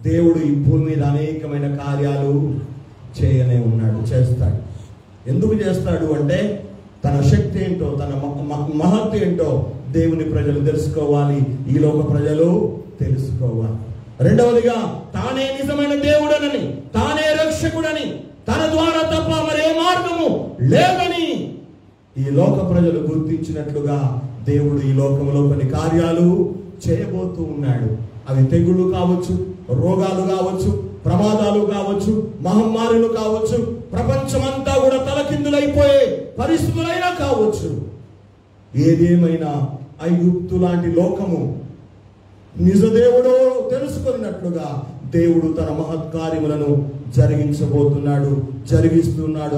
[SPEAKER 1] దేవుడు ఈ భూమి మీద అనేకమైన కార్యాలు చేయనే ఉన్నాడు, చేస్తాడు. ఎందుకు చేస్తాడు అంటే, తన శక్తి ఏంటో, తన మహత్వం ఏంటో దేవుని ప్రజలు తెలుసుకోవాలి, ఈ లోక ప్రజలు తెలుసుకోవాలి. రెండవదిగా, తానే నిజమైన దేవుడనని, తానే రక్షకుడని, తన ద్వారా తప్ప మరే మార్గము లేదని ఈ లోక ప్రజలు గుర్తించినట్లుగా దేవుడు ఈ లోకంలో కొన్ని కార్యాలు చేయబోతూ ఉన్నాడు. అవి తెగుళ్ళు కావచ్చు, రోగాలు కావచ్చు, ప్రమాదాలు కావచ్చు, మహమ్మారులు కావచ్చు, ప్రపంచమంతా కూడా తలకిందులైపోయే పరిస్థితులైనా కావచ్చు. ఏదేమైనా ఐగుప్తు లాంటి లోకము నిజదేవుడో తెలుసుకున్నట్లుగా దేవుడు తన మహత్కార్యములను జరిగిస్తున్నాడు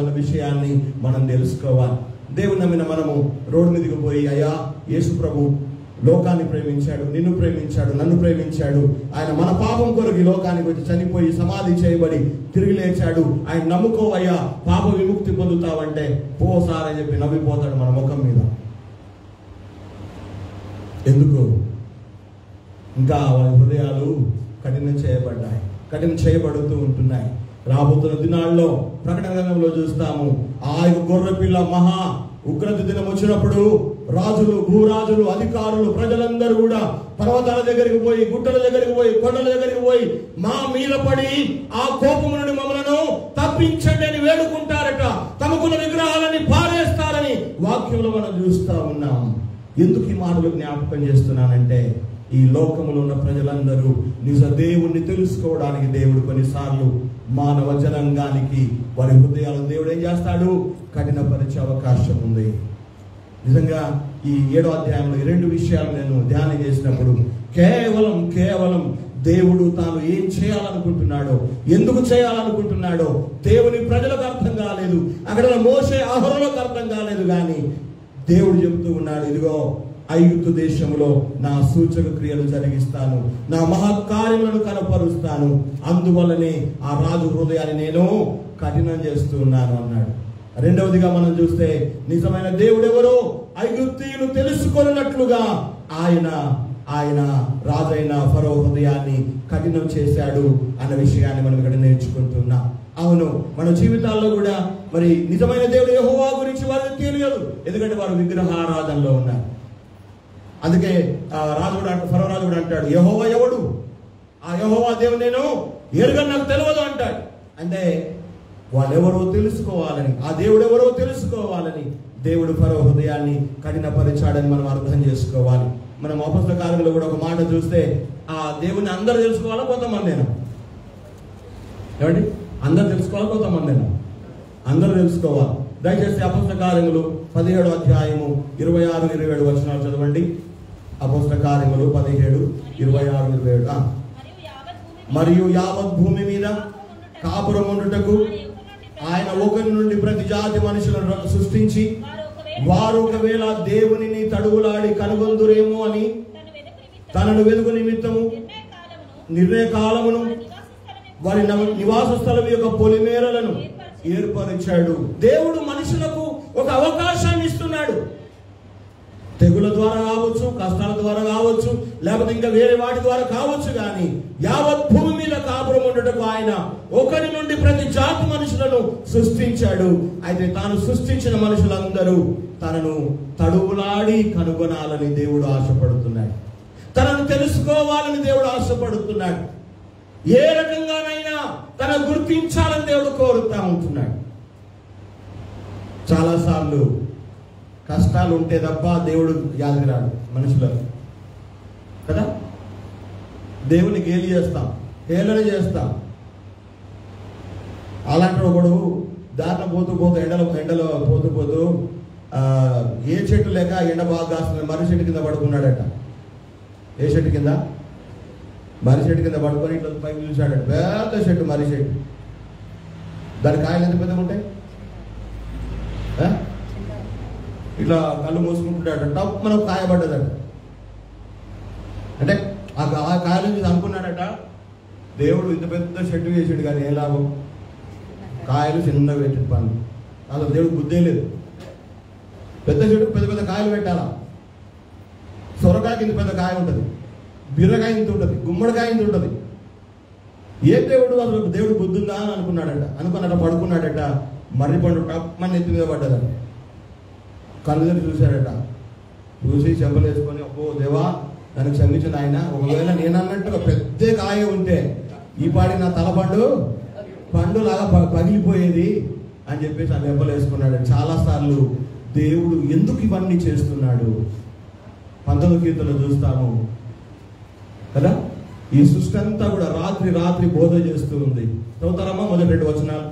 [SPEAKER 1] అన్న విషయాన్ని మనం తెలుసుకోవాలి. దేవుని నమ్మిన మనము రోడ్డు మీదకి పోయి, అయ్యా యేసు ప్రభు లోకాన్ని ప్రేమించాడు, నిన్ను ప్రేమించాడు, నన్ను ప్రేమించాడు, ఆయన మన పాపం కొరకు ఈ లోకానికి వచ్చి చనిపోయి సమాధి చేయబడి తిరిగి లేచాడు, ఆయన నమ్ముకోవయ్యా పాప విముక్తి పొందుతావంటే పోసారని చెప్పి నవ్విపోతాడు మన ముఖం మీద. ఎందుకు? ఇంకా వాళ్ళ హృదయాలు కఠినం చేయబడుతూ ఉంటున్నాయి. రాబోతున్న దినాల్లో ప్రకటన గ్రంథంలో చూస్తాము, ఆ గొర్రె పిల్ల మహా ఉగ్రత దినం వచ్చినప్పుడు రాజులు, భూరాజులు, అధికారులు, ప్రజలందరూ కూడా పర్వతాల దగ్గరికి పోయి, గుట్టల దగ్గరికి పోయి, కొండల దగ్గరికి పోయి మా మీద పడి ఆ కోపము నుండి మమ్మలను తప్పించండి అని వేడుకుంటారట. తమకున్న విగ్రహాలని పారేస్తారని వాక్యంలో మనం చూస్తా ఉన్నాం. ఎందుకు ఈ మాటలు జ్ఞాపకం చేస్తున్నానంటే, ఈ లోకములో ఉన్న ప్రజలందరూ నిజ దేవుణ్ణి తెలుసుకోవడానికి దేవుడు కొన్నిసార్లు మానవ జనాంగానికి వారి హృదయాలను దేవుడు ఏం చేస్తాడు? కఠినపరిచే అవకాశం ఉంది. నిజంగా ఈ 7వ అధ్యాయంలో ఈ 2 విషయాలు నేను ధ్యానం చేసినప్పుడు కేవలం దేవుడు తాను ఏం చేయాలనుకుంటున్నాడో, ఎందుకు చేయాలనుకుంటున్నాడో దేవుని ప్రజలకు అర్థం కాలేదు, అక్కడ మోషే అహరోనులకు అర్థం కాలేదు. కానీ దేవుడు చెబుతూ ఉన్నాడు, ఇదిగో ఐగుప్తు దేశంలో నా సూచక క్రియలు జరిగిస్తాను, నా మహత్కార్యములను కనపరుస్తాను, అందువల్లనే ఆ రాజు హృదయాన్ని నేను కఠినం చేస్తూ ఉన్నాను అన్నాడు. రెండవదిగా మనం చూస్తే, నిజమైన దేవుడు ఎవరో ఐగుప్తీయులు తెలుసుకున్నట్లుగా ఆయన రాజైన ఫరో హృదయాన్ని కఠినం చేశాడు అన్న విషయాన్ని మనం ఇక్కడ నేర్చుకుంటున్నాం. అవును, మన జీవితాల్లో కూడా మరి నిజమైన దేవుడు యెహోవా గురించి వారికి తెలియదు, ఎందుకంటే వారు విగ్రహారాధనలో ఉన్నారు. అందుకే ఫరో రాజు కూడా అంటాడు, యెహోవా ఎవడు? ఆ యెహోవా దేవుడు నేను ఎరుగని నాకు తెలియదు అంటాడు. అంటే వాళ్ళెవరో తెలుసుకోవాలని, ఆ దేవుడు ఎవరో తెలుసుకోవాలని దేవుడు ఫరో హృదయాన్ని కఠినపరిచాడని మనం అర్థం చేసుకోవాలి. మనం అపొస్తలుల కార్యంలో కూడా ఒక మాట చూస్తే, ఆ దేవుని అందరూ తెలుసుకోవాలా, కొంతమందేనా? ఏమండి, అందరు తెలుసుకోవాలి, కొంతమందేనా? అందరూ తెలుసుకోవాలి. దయచేసి అపొస్తలుల కార్యములు 17వ అధ్యాయము 26-27 వచనాలు చదవండి. అపొస్తలుల కార్యములు 17:26-27. మరియు యావత్ భూమి మీద కాపురం ఉండుటకు ఆయన ఒకరి నుండి ప్రతి జాతి మనుషులను సృష్టించి, వారు ఒకవేళ దేవునిని తడువులాడి కనుగొందురేమో అని తనను వెదుగు నిమిత్తము నిర్ణయ కాలమును వారి నివాస స్థలం యొక్క పొలిమేరలను ఏర్పరిచాడు. దేవుడు మనుషులకు ఒక అవకాశాన్ని ఇస్తున్నాడు. తెగుల ద్వారా కావచ్చు, కష్టాల ద్వారా కావచ్చు, లేకపోతే ఇంకా వేరే వాటి ద్వారా కావచ్చు, కానీ యావత్ భూమి మీద కాపురం ఉండటకు ఆయన ఒకరి నుండి ప్రతి జాతి మనుషులను సృష్టించాడు. అయితే తాను సృష్టించిన మనుషులందరూ తనను తడువులాడి కనుగొనాలని దేవుడు ఆశపడుతున్నాడు. తనను తెలుసుకోవాలని దేవుడు ఆశపడుతున్నాడు. ఏ రకంగానైనా తన గుర్తించాలని దేవుడు కోరుతా ఉంటున్నాడు. చాలాసార్లు కష్టాలు ఉంటే తప్ప దేవుడు యాదికి రాడు మనుషులకు కదా. దేవుని గేలి చేస్తాం, హేళన చేస్తాం. అలాంటి ఒకడు దారిన పోతూ ఎండలో పోతూ ఏ చెట్టు లేక ఎండ బాగా కాస్తుంది, మర్రి చెట్టు కింద పడుకున్నాడట. ఏ చెట్టు కింద? మర్రి చెట్టు కింద పడుకొని ఇట్లా పైకి చూశాడు. పెద్ద చెట్టు, మర్రి చెట్టు. దాని కాయలు ఎంత పెద్దగా ఉంటాయి? ఇట్లా కళ్ళు మూసుకుంటున్నాడు. టప్ మనకు కాయ పడ్డదట. అంటే ఆ కాయలు చూసి అనుకున్నాడట, దేవుడు ఇంత పెద్ద చెట్టు వేసాడు కానీ ఏ లాభం? కాయలు చిన్నగా పెట్టాడు పండు. అసలు దేవుడు బుద్ధే లేదు. పెద్ద చెట్టు పెద్ద పెద్ద కాయలు పెట్టాలా? సొరకాయ ఇంత పెద్ద కాయ ఉంటుంది, బీరకాయ ఇంత ఉంటుంది, గుమ్మడికాయ ఇంత ఉంటుంది. ఏ దేవుడు? అసలు దేవుడు బుద్ధి ఉందా అని అనుకున్నట్ట పడుకున్నాడట. మర్రి పండు టప్మని ఎత్తి మీద పడ్డదట. కళ్ళు తెరిచి చూశాడట. చూసి చెంపలు వేసుకొని, అబ్బో దేవా నన్ను క్షమించిన ఆయన, ఒకవేళ నేను అన్నట్టుగా పెద్ద కాయ ఉంటే ఈ పాడి నా తల పండులాగా పగిలిపోయేది అని చెప్పేసి ఆ దెబ్బలు వేసుకున్నాడు. చాలాసార్లు దేవుడు ఎందుకు ఇవన్నీ చేస్తున్నాడు? 19వ కీర్తనలో చూస్తాము కదా, ఈ సృష్టి అంతా కూడా రాత్రి రాత్రి బోధ చేస్తూ ఉంది. చదువుతారమ్మా మొదటి 2 వచనాలు.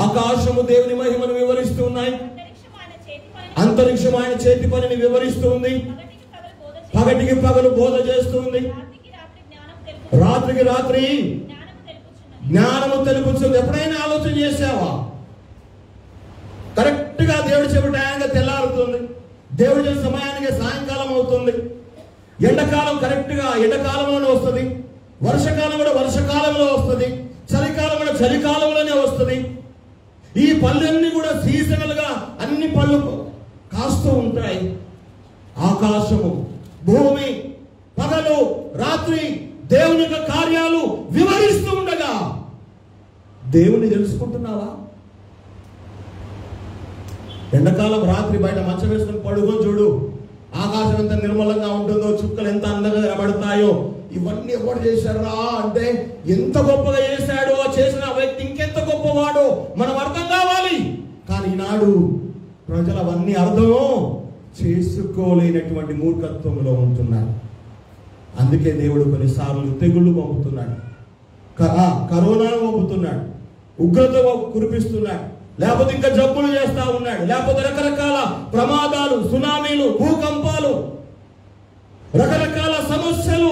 [SPEAKER 1] ఆకాశము దేవుని మహిమను వివరిస్తూ ఉన్నాయి, అంతరిక్షం ఆయన చేతి పనిని వివరిస్తూ ఉంది, పగటికి పగలు బోధ చేస్తూ ఉంది, రాత్రికి రాత్రి జ్ఞానము తెలుపుతుంది. ఎప్పుడైనా ఆలోచన చేసావా? కరెక్ట్ గా దేవుడు చెప్పే టైంగా తెల్లారుతుంది, దేవుడు చెప్పే సమయానికి సాయంకాలం అవుతుంది. ఎండాకాలం కరెక్ట్ గా ఎండాకాలంలోనే వస్తుంది, వర్షకాలం కూడా వర్షకాలంలో వస్తుంది, చలికాలం కూడా చలికాలంలోనే వస్తుంది. ఈ పళ్ళన్నీ కూడా సీజనల్ గా అన్ని పళ్ళు కాస్తూ ఉంటాయి. ఆకాశము, భూమి, పగలు, రాత్రి దేవుని యొక్క కార్యాలు వివరిస్తూ ఉండగా దేవుని తెలుసుకుంటున్నావా? ఎండాకాలం రాత్రి బయట మంచం వేసుకుని పడుకొని చూడు, ఆకాశం ఎంత నిర్మలంగా ఉంటుందో, చుక్కలు ఎంత అందంగా కనబడతాయో. ఇవన్నీ ఎవరు చేశారా అంటే ఎంత గొప్పగా చేశాడో, చేసిన వ్యక్తి ఇంకెంత గొప్పవాడో మనం అర్థం కావాలి. కానీ ఈనాడు ప్రజలు అవన్నీ అర్థం చేసుకోలేనటువంటి మూర్ఖత్వంలో ఉంటున్నారు. అందుకే దేవుడు కొన్నిసార్లు తెగుళ్ళు పంపుతున్నాడు, కరోనాను పంపుతున్నాడు, ఉగ్రత కురిపిస్తున్నాడు, లేకపోతే ఇంకా జబ్బులు చేస్తా ఉన్నాడు, లేకపోతే రకరకాల ప్రమాదాలు, సునామీలు, భూకంపాలు, రకరకాల సమస్యలు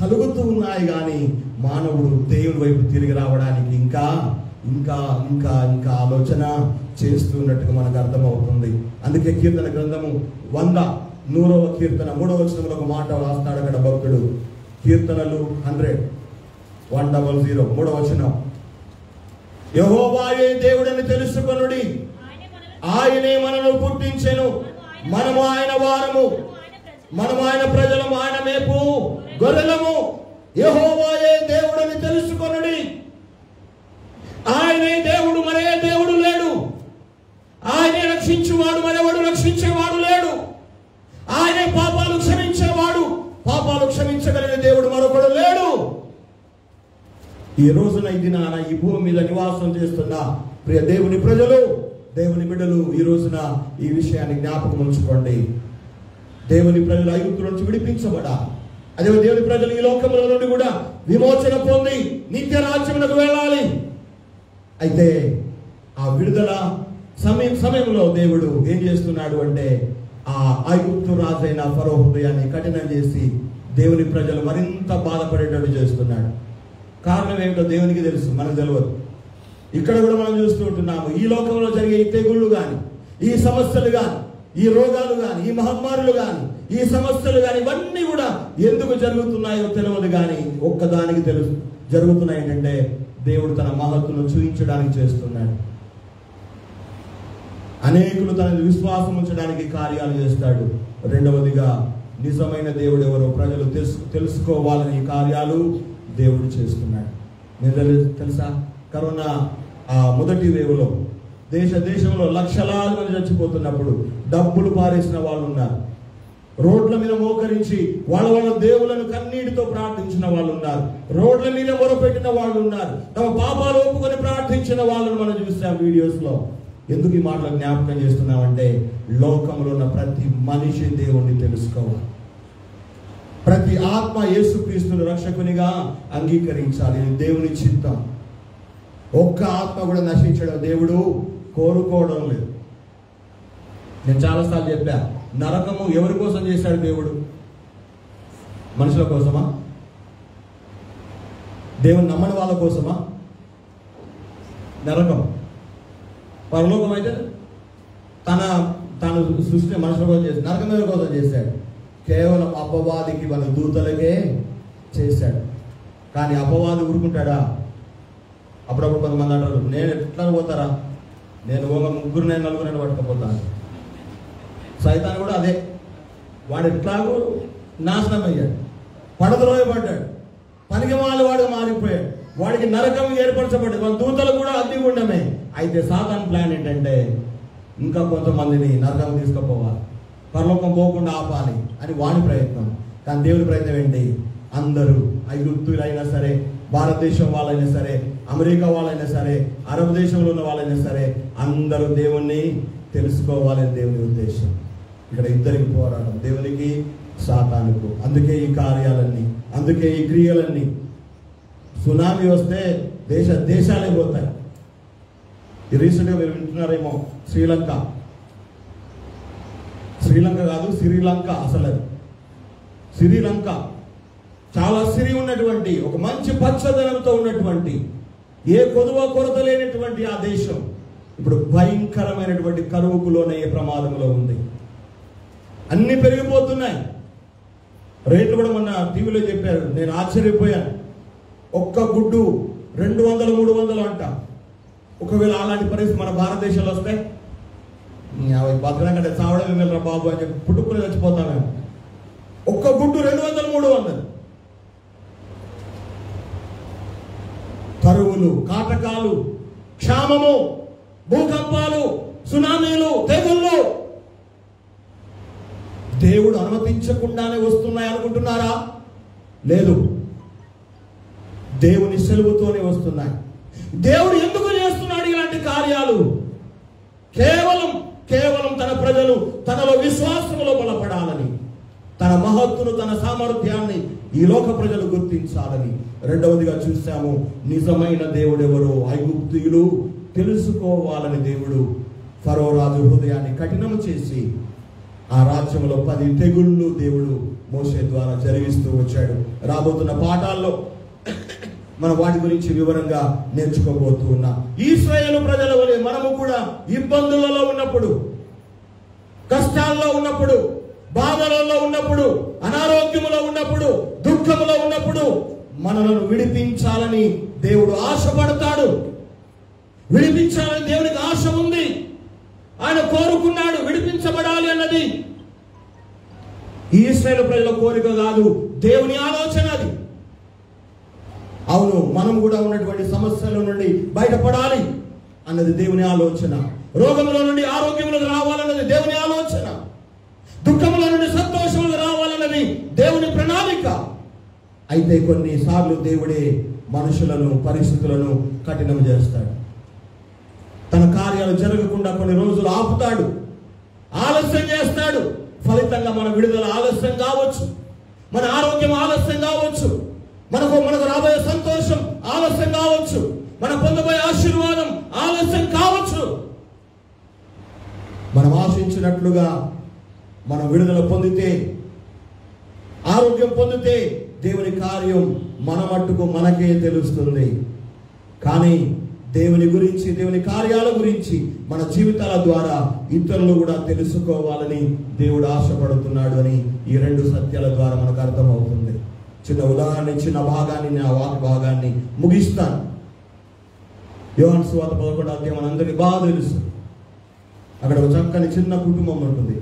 [SPEAKER 1] కలుగుతూ ఉన్నాయి. కానీ మానవుడు దేవుని వైపు తిరిగి రావడానికి ఇంకా ఇంకా ఇంకా ఇంకా ఆలోచన చేస్తున్నట్టుగా మనకు అర్థమవుతుంది. అందుకే కీర్తన గ్రంథము 100వ కీర్తన 3వ వచనంలో ఒక మాట రాస్తాడు అక్కడ భక్తుడు. కీర్తనలు 100 3వ వచనం, యెహోవాయే దేవుడని తెలుసుకొనుడి, ఆయనే మనను పుట్టించెను, మనము ఆయన వారము, మనము ఆయన ప్రజలము, ఆయన మేపు గొర్రెలము. యెహోవాయే దేవుడని తెలుసుకొనుడి. ఆయనే దేవుడు, మరే దేవుడు లేడు. ఆయనే రక్షించువాడు, మరెవడు రక్షించేవాడు లేడు. ఆయనే పాపాలు క్షమించేవాడు, పాపాలు క్షమించగలిగిన దేవుడు మరొకడు లేడు. ఈ రోజున ఈ దినాన ఈ భూమి మీద నివాసం చేస్తున్న ప్రియ దేవుని ప్రజలు, దేవుని బిడ్డలు, ఈ రోజున ఈ విషయాన్ని జ్ఞాపకం ఉంచుకోండి. దేవుని ప్రజలు ఐగుప్తు నుంచి విడిపించబడా, అదే దేవుని ప్రజలు ఈ లోకంలో నుండి కూడా విమోచన పొంది నిత్య రాజ్యమునకు వెళ్ళాలి. అయితే ఆ విడుదల సమయంలో దేవుడు ఏం చేస్తున్నాడు అంటే ఆ ఐగుప్తు రాజైన ఫరో హృదయాన్ని కఠినం చేసి దేవుని ప్రజలు మరింత బాధపడేటట్టు చేస్తున్నాడు. కారణం ఏమిటో దేవునికి తెలుసు, మనకు తెలియదు. ఇక్కడ కూడా మనం చూస్తూ ఉంటున్నాము, ఈ లోకంలో జరిగే ఈ తెగుళ్ళు కానీ, ఈ సమస్యలు కానీ, ఈ రోగాలు కానీ, ఈ మహమ్మారులు కానీ, ఈ సమస్యలు కానీ, ఇవన్నీ కూడా ఎందుకు జరుగుతున్నాయో తెలియదు. కానీ ఒక్కదానికి తెలుసు, జరుగుతున్నాయి ఏంటంటే దేవుడు తన మహత్తును చూపించడానికి చేస్తున్నాడు. అనేకులు తన విశ్వాసం ఉంచడానికి కార్యాలు చేస్తాడు. రెండవదిగా నిజమైన దేవుడు ఎవరో ప్రజలు తెలుసుకోవాలని ఈ కార్యాలు దేవుడు చేస్తున్నాడు. మీరు తెలుసా, కరోనా మొదటి వేవ్లో దేశంలో లక్షలాది మంది చచ్చిపోతున్నప్పుడు డబ్బులు పారేసిన వాళ్ళు ఉన్నారు, రోడ్ల మీద మోకరించి వాళ్ళ దేవులను కన్నీటితో ప్రార్థించిన వాళ్ళు ఉన్నారు, రోడ్ల మీద మొరపెట్టిన వాళ్ళు ఉన్నారు, తమ పాపాలు ఒప్పుకొని ప్రార్థించిన వాళ్ళను మనం చూసాం వీడియోస్ లో. ఎందుకు ఈ మాటలు జ్ఞాపకం చేస్తున్నామంటే లోకంలో ఉన్న ప్రతి మనిషి దేవుణ్ణి తెలుసుకోవాలి, ప్రతి ఆత్మ యేసుక్రీస్తును రక్షకునిగా అంగీకరించాలి. దేవుని చిత్తం. ఒక్క ఆత్మ కూడా నశించడం దేవుడు కోరుకోవడం లేదు. నేను చాలాసార్లు చెప్పా, నరకము ఎవరి కోసం చేశాడు దేవుడు? మనుషుల కోసమా? దేవుని నమ్మని వాళ్ళ కోసమా? నరకం. పరలోకం అయితే తను సృష్టి మనుషుల కోసం చేశాడు. నరకం ఎవరి కోసం చేశాడు? కేవలం అపవాదికి వాళ్ళ దూతలకే చేశాడు. కానీ అపవాది ఊరుకుంటాడా? అప్పుడప్పుడు కొంతమంది అంటారు, నేను ఎట్లా పోతారా, నేను ముగ్గురు నేను నలుగురు పట్టుకపోతాను. సైతాన్ కూడా అదే, వాడు ఎట్లాగో నాశనం అయ్యాడు, పడద్రోయబడ్డాడు, పనికి వాడుగా మారిపోయాడు, వాడికి నరకం ఏర్పరచబడ్డాడు, వాళ్ళ దూతలు కూడా అగ్నిగుండమే. అయితే సాతాన్ ప్లాన్ ఏంటంటే ఇంకా కొంతమందిని నరకం తీసుకుపోవాలి, పరలోకం పోకుండా ఆపాలి అని వాని ప్రయత్నం. కానీ దేవుని ప్రయత్నం ఏంటి? అందరూ ఐగుప్తులైనా సరే, భారతదేశం వాళ్ళైనా సరే, అమెరికా వాళ్ళైనా సరే, అరబ్ దేశంలో ఉన్న వాళ్ళైనా సరే, అందరూ దేవుణ్ణి తెలుసుకోవాలని దేవుని ఉద్దేశం. ఇక్కడ ఇద్దరికి పోరాటం, దేవునికి సాతానుకు. అందుకే ఈ కార్యాలన్నీ, అందుకే ఈ క్రియలన్నీ. సునామీ వస్తే దేశాలే పోతాయి. రీసెంట్గా మీరు వింటున్నారేమో, శ్రీలంక కాదు, శ్రీలంక. అసలు శ్రీలంక చాలా సిరి ఉన్నటువంటి, ఒక మంచి పచ్చదనంతో ఉన్నటువంటి, ఏ కొరత లేనటువంటి ఆ దేశం ఇప్పుడు భయంకరమైనటువంటి కరువుకు లోనయ్యే ప్రమాదంలో ఉంది. అన్ని పెరిగిపోతున్నాయి. రేట్లు కూడా మొన్న టీవీలో చెప్పారు, నేను ఆశ్చర్యపోయాను. ఒక్క గుడ్డు 200-300 అంట. ఒకవేళ అలాంటి పరిస్థితి మన భారతదేశంలో వస్తే బతకడంటే చావడం వెళ్ళరా బాబు అని చెప్పి పుట్టుకుని చచ్చిపోతామేమో. ఒక్క గుడ్డు 200-300. కరువులు, కాటకాలు, క్షామము, భూకంపాలు, సునామీలు, తెగుళ్ళు దేవుడు అనుమతించకుండానే వస్తున్నాయి అనుకుంటున్నారా? లేదు, దేవుని సెలవుతోనే వస్తున్నాయి. దేవుడు ఎందుకు చేస్తున్నాడు ఇలాంటి కార్యాలు? కేవలం తన ప్రజలు తనలో విశ్వాసములో బలపడాలని, తన మహత్తును, తన సామర్థ్యాన్ని ఈ లోక ప్రజలు గుర్తించాలని. రెండవదిగా చూసాము, నిజమైన దేవుడు ఎవరో ఐగుప్తీయులు తెలుసుకోవాలని దేవుడు ఫరో రాజు హృదయాన్ని కఠినము చేసి ఆ రాజ్యంలో 10 తెగుళ్ళు దేవుడు మోషే ద్వారా జరిగిస్తూ వచ్చాడు. రాబోతున్న పాఠాల్లో మనం వాటి గురించి వివరంగా నేర్చుకోబోతూ ఉన్నాం. ఇశ్రాయేలు ప్రజల వలె మనము కూడా ఇబ్బందులలో ఉన్నప్పుడు, కష్టాల్లో ఉన్నప్పుడు, బాధలలో ఉన్నప్పుడు, అనారోగ్యములో ఉన్నప్పుడు, దుఃఖములో ఉన్నప్పుడు మనలను విడిపించాలని దేవుడు ఆశపడతాడు. విడిపించాలని దేవుడికి ఆశ ఉంది. ఆయన కోరుకున్నాడు విడిపించబడాలి అన్నది. ఈ ఇశ్రాయేలు ప్రజల కోరిక కాదు, దేవుని ఆలోచన అది. అవును, మనం కూడా ఉన్నటువంటి సమస్యల నుండి బయటపడాలి అన్నది దేవుని ఆలోచన. రోగంలో నుండి ఆరోగ్యంలోకి రావాలన్నది దేవుని ఆలోచన. దుఃఖంలో నుండి సంతోషంలో రావాలన్నది దేవుని ప్రణాళిక. అయితే కొన్నిసార్లు దేవుడే మనుషులను, పరిస్థితులను కఠినం చేస్తాడు. తన కార్యాలు జరగకుండా కొన్ని రోజులు ఆపుతాడు, ఆలస్యం చేస్తాడు. ఫలితంగా మన విడుదల ఆలస్యం కావచ్చు, మన ఆరోగ్యం ఆలస్యం కావచ్చు, మనకు రాబోయే సంతోషం ఆలస్యం కావచ్చు, మనం పొందబోయే ఆశీర్వాదం ఆలస్యం కావచ్చు. మనం ఆశించినట్లుగా మనం విడుదల పొందితే, ఆరోగ్యం పొందితే దేవుని కార్యం మన మట్టుకు మనకే తెలుస్తుంది. కానీ దేవుని గురించి, దేవుని కార్యాల గురించి మన జీవితాల ద్వారా ఇతరులు కూడా తెలుసుకోవాలని దేవుడు ఆశపడుతున్నాడు అని ఈ 2 సత్యాల ద్వారా మనకు అర్థమవుతుంది. చిన్న ఉదాహరణ, చిన్న భాగాన్ని, ఆ వాక్య భాగాన్ని ముగిస్తాను. యోహాను సువార్త 11వ అధ్యాయం మనందరికీ బాగా తెలుసు. అక్కడ ఒక చక్కని చిన్న కుటుంబం ఉంటుంది.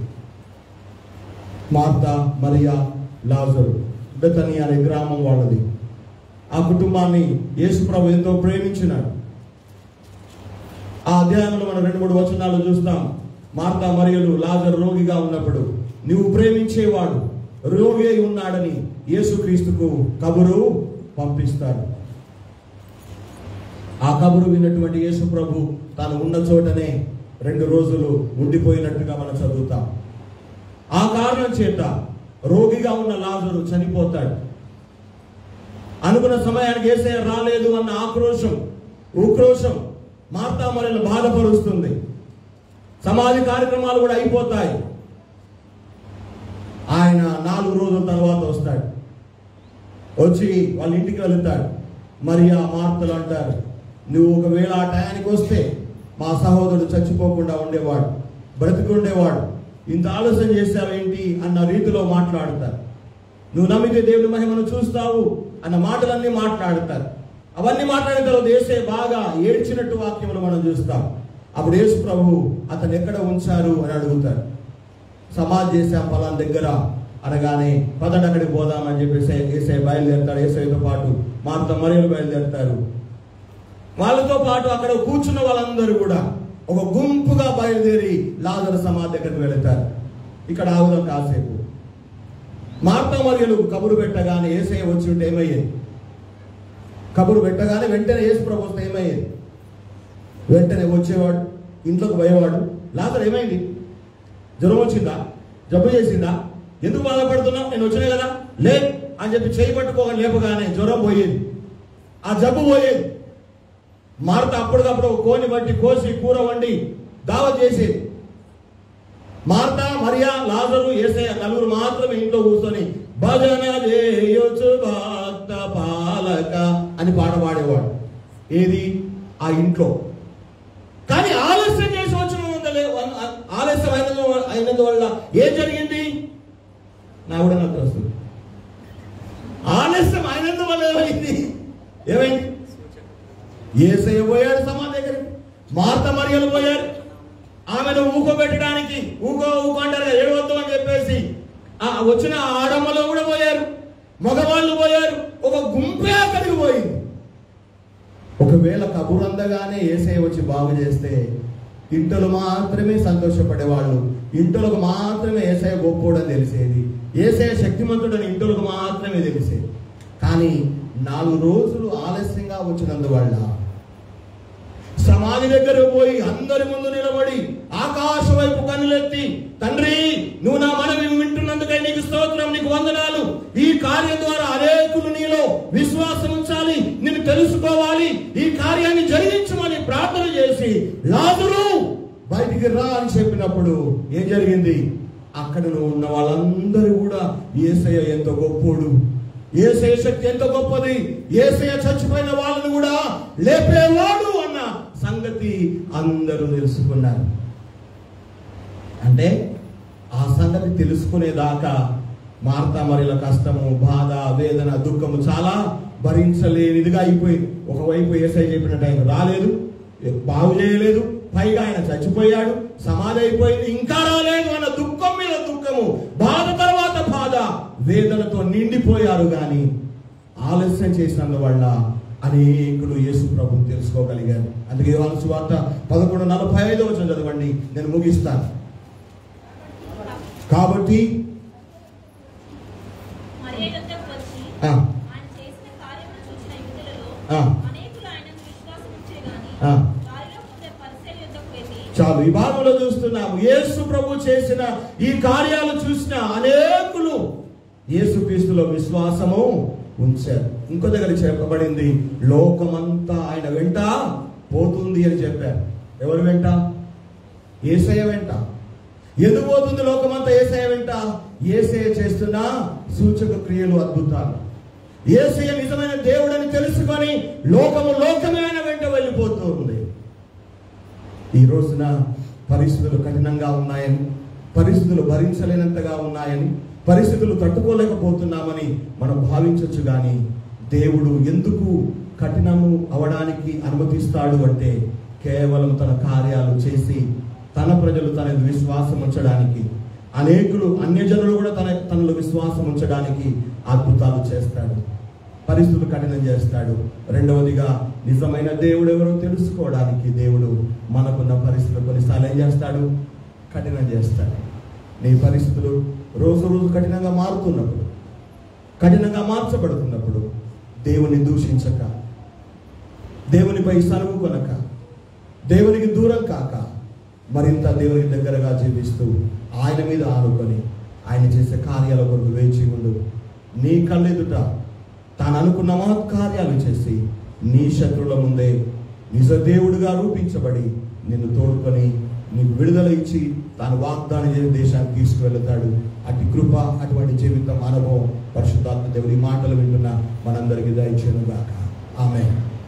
[SPEAKER 1] మార్తా, మరియా, లాజరు. బెతనీ అనే గ్రామం వాళ్ళది. ఆ కుటుంబాన్ని యేసు ప్రభు ఎంతో ప్రేమించినాడు. ఆ అధ్యాయంలో మనం 2-3 వచనాలు చూస్తాం. మార్తా మరియలు లాజరు రోగిగా ఉన్నప్పుడు, నువ్వు ప్రేమించేవాడు రోగి అయి ఉన్నాడని యేసుక్రీస్తుకు కబురు పంపిస్తాడు. ఆ కబురు విన్నటువంటి యేసు ప్రభు తాను ఉన్న చోటనే 2 రోజులు ఉండిపోయినట్టుగా మనం చదువుతాం. ఆ కారణం చేత రోగిగా ఉన్న లాజరు చనిపోతాడు. అనుకున్న సమయానికి యేసయ్య రాలేదు అన్న ఉక్రోషం మార్తా మరియలను బాధపరుస్తుంది. సమాధి కార్యక్రమాలు కూడా అయిపోతాయి. ఆయన 4 రోజుల తర్వాత వస్తాడు. వచ్చి వాళ్ళ ఇంటికి వెళ్తాడు. మరియా మార్తలు అంటారు, నువ్వు ఒకవేళ ఆ టయానికి వస్తే మా సహోదరుడు చచ్చిపోకుండా ఉండేవాడు, బ్రతికి ఉండేవాడు, ఇంత ఆలోచన చేశావేంటి అన్న రీతిలో మాట్లాడతారు. నువ్వు నమ్మితే దేవుని మహిమను చూస్తావు అన్న మాటలన్నీ మాట్లాడతారు. అవన్నీ మాట్లాడిన తర్వాత యేసయ్య బాగా ఏడ్చినట్టు వాక్యములు మనం చూస్తాం. అప్పుడు యేసు ప్రభు అతను ఎక్కడ ఉంచారు అని అడుగుతారు. సమాధి చేశాం పలానా దగ్గర అనగానే పదండి అక్కడికి పోదామని చెప్పేసి యేసయ్య బయలుదేరుతాడు. యేసయ్యతో పాటు మార్త మరియలు బయలుదేరుతారు. వాళ్ళతో పాటు అక్కడ కూర్చున్న వాళ్ళందరూ కూడా ఒక గుంపుగా బయలుదేరి లాజరు సమాధి దగ్గరికి వెళతారు. ఇక్కడ ఆగుదాం కాసేపు. మార్త మరియలు కబురు పెట్టగానే యేసయ్య వచ్చి ఉంటే ఏమయ్యేది? కబురు పెట్టగానే వెంటనే యేసు ప్రభు వస్తే ఏమయ్యేది? వెంటనే వచ్చేవాడు, ఇంట్లోకి పోయేవాడు. లాజరు ఏమైంది? జ్వరం వచ్చిందా? జబ్బు చేసిందా? ఎందుకు బాధపడుతున్నావు? నేను వచ్చినా కదా లే అని చెప్పి చేయి పట్టుకోగా లేపగానే జ్వరం పోయేది, ఆ జబ్బు పోయేది. మార్త అప్పటికప్పుడు కోని బట్టి కోసి కూర వండి దావత్ చేసేది. మార్త, మరియా, లాజరు, యేసయ్య నలుగురు మాత్రమే ఇంట్లో కూర్చొని భజన చేయొచ్చు భక్త పాలక అని పాట పాడేవాడు. ఏది? ఆ ఇంట్లో. కానీ ఆలస్యం చేసి వచ్చిన ఆలస్యం అయినందువల్ల ఏం జరిగింది? నా కూడా నాకు వస్తుంది. ఆలస్యం అయినందువల్ల ఏమైంది? యేసయ్య పోయాడు సమాధి దగ్గరికి, మార్త మరియలు పోయారు. ఆమెను ఊకోబెట్టడానికి ఊకో అంటారు కదా, ఏడవద్దు అని చెప్పేసి వచ్చిన ఆడమ్మలో కూడా పోయారు, మగవాళ్ళు పోయారు. ఒక గుంపే అక్కడికి పోయింది. ఒకవేళ కబురు అందగానే యేసయ్య వచ్చి బాగు చేస్తే ఇంట్లో మాత్రమే సంతోషపడేవాళ్ళు, ఇంట్లోకి మాత్రమే యేసయ్య గొప్పోడని తెలిసేది, యేసయ్య శక్తిమంతుడని ఇంట్లోకి మాత్రమే తెలిసేది. కానీ 4 రోజులు ఆలస్యంగా వచ్చినందువల్ల సమాధి దగ్గర పోయి అందరి ముందు నిలబడి ఆకాశం వైపు కన్నులెత్తి, తండ్రి నువ్వు నా మనవి వింటున్నందుకై నీకు స్తోత్రం, నీకు వందనాలు. ఈ కార్యం ద్వారా అనేకులు నీలో విశ్వాసం ఉంచాలి, నిన్ను తెలుసుకోవాలి, ఈ కార్యాన్ని జరిగించమని ప్రార్థన చేసి లాజరు బయటికి రా అని చెప్పినప్పుడు ఏం జరిగింది? అక్కడ ఉన్న వాళ్ళందరూ కూడా యేసయ్య ఎంత గొప్పోడు, యేసయ్య శక్తి ఎంత గొప్పది, యేసయ్య చచ్చిపోయిన వాళ్ళను కూడా లేపేవాడు అన్న సంగతి అందరూ తెలుసుకున్నారు. అంటే ఆ సంగతి తెలుసుకునేదాకా మార్త మరియల కష్టము, బాధ, వేదన, దుఃఖము చాలా భరించలేనిదిగా అయిపోయింది. ఒకవైపు యేసయ్య చెప్పిన టైం రాలేదు, బాగు చేయలేదు, పైగా ఆయన చచ్చిపోయాడు, సమాధి అయిపోయింది, ఇంకా రాలేదు అన్న దుఃఖం మీద దుఃఖము, బాధ తర్వాత బాధ, వేదనతో నిండిపోయారు. కానీ ఆలస్యం చేసినందువల్ల అనేకులు యేసు ప్రభువుని తెలుసుకోగలిగారు. అందుకే యోహాను సువార్త 11:45 చదవండి, నేను ముగిస్తాను. కాబట్టి చాలు, ఈ భాగంలో చూస్తున్నాము యేసు ప్రభు చేసిన ఈ కార్యాలు చూసిన అనేకులు యేసుక్రీస్తులో విశ్వాసము ఉంచారు. ఇంకో దగ్గర చెప్పబడింది, లోకమంతా ఆయన వెంట పోతుంది అని చెప్పారు. ఎవరు వెంట? యేసయ్య వెంట. ఎందుకు పోతుంది లోకమంతా యేసయ్య వెంట? యేసయ్య చేస్తున్న సూచక క్రియలు, అద్భుతాలు. యేసయ్య నిజమైన దేవుడని తెలుసుకొని లోకమే ఆయన వెంట వెళ్ళిపోతుంది. ఈ రోజున పరిస్థితులు కఠినంగా ఉన్నాయని, పరిస్థితులు భరించలేనంతగా ఉన్నాయని, పరిస్థితులు తట్టుకోలేకపోతున్నామని మనం భావించవచ్చు. కానీ దేవుడు ఎందుకు కఠినము అవడానికి అనుమతిస్తాడు అంటే కేవలం తన కార్యాలు చేసి తన ప్రజలు తన విశ్వాసం ఉంచడానికి, అనేకులు అన్యజనులు కూడా తనలో విశ్వాసం ఉంచడానికి అద్భుతాలు చేస్తాడు, పరిస్థితులు కఠినం చేస్తాడు. రెండవదిగా నిజమైన దేవుడు ఎవరో తెలుసుకోవడానికి దేవుడు మనకున్న పరిస్థితులు కొన్నిసార్లు ఏం చేస్తాడు? కఠినం చేస్తాడు. నీ పరిస్థితులు రోజు రోజు కఠినంగా మారుతున్నప్పుడు, కఠినంగా మార్చబడుతున్నప్పుడు దేవుని దూషించక, దేవునిపై సనుగు కొనక, దేవునికి దూరం కాక, మరింత దేవునికి దగ్గరగా జీవిస్తూ ఆయన మీద ఆనుకొని ఆయన చేసే కార్యాల కొరకు వేచి ఉండు. నీ కళ్ళెదుట తాను అనుకున్న మహత్కార్యాలు చేసి నీ శత్రువుల ముందే నిజ దేవుడిగా రూపించబడి నిన్ను తోడుకొని నీకు విడుదల ఇచ్చి తాను వాగ్దానం చేసిన దేశానికి తీసుకువెళతాడు. అటు కృప, అటువంటి జీవితం, అనుభవం పరిశుద్ధాత్మ దేవుడి మాటలు వింటున్న మనందరికీ దయచేయును గాక. ఆమేన్.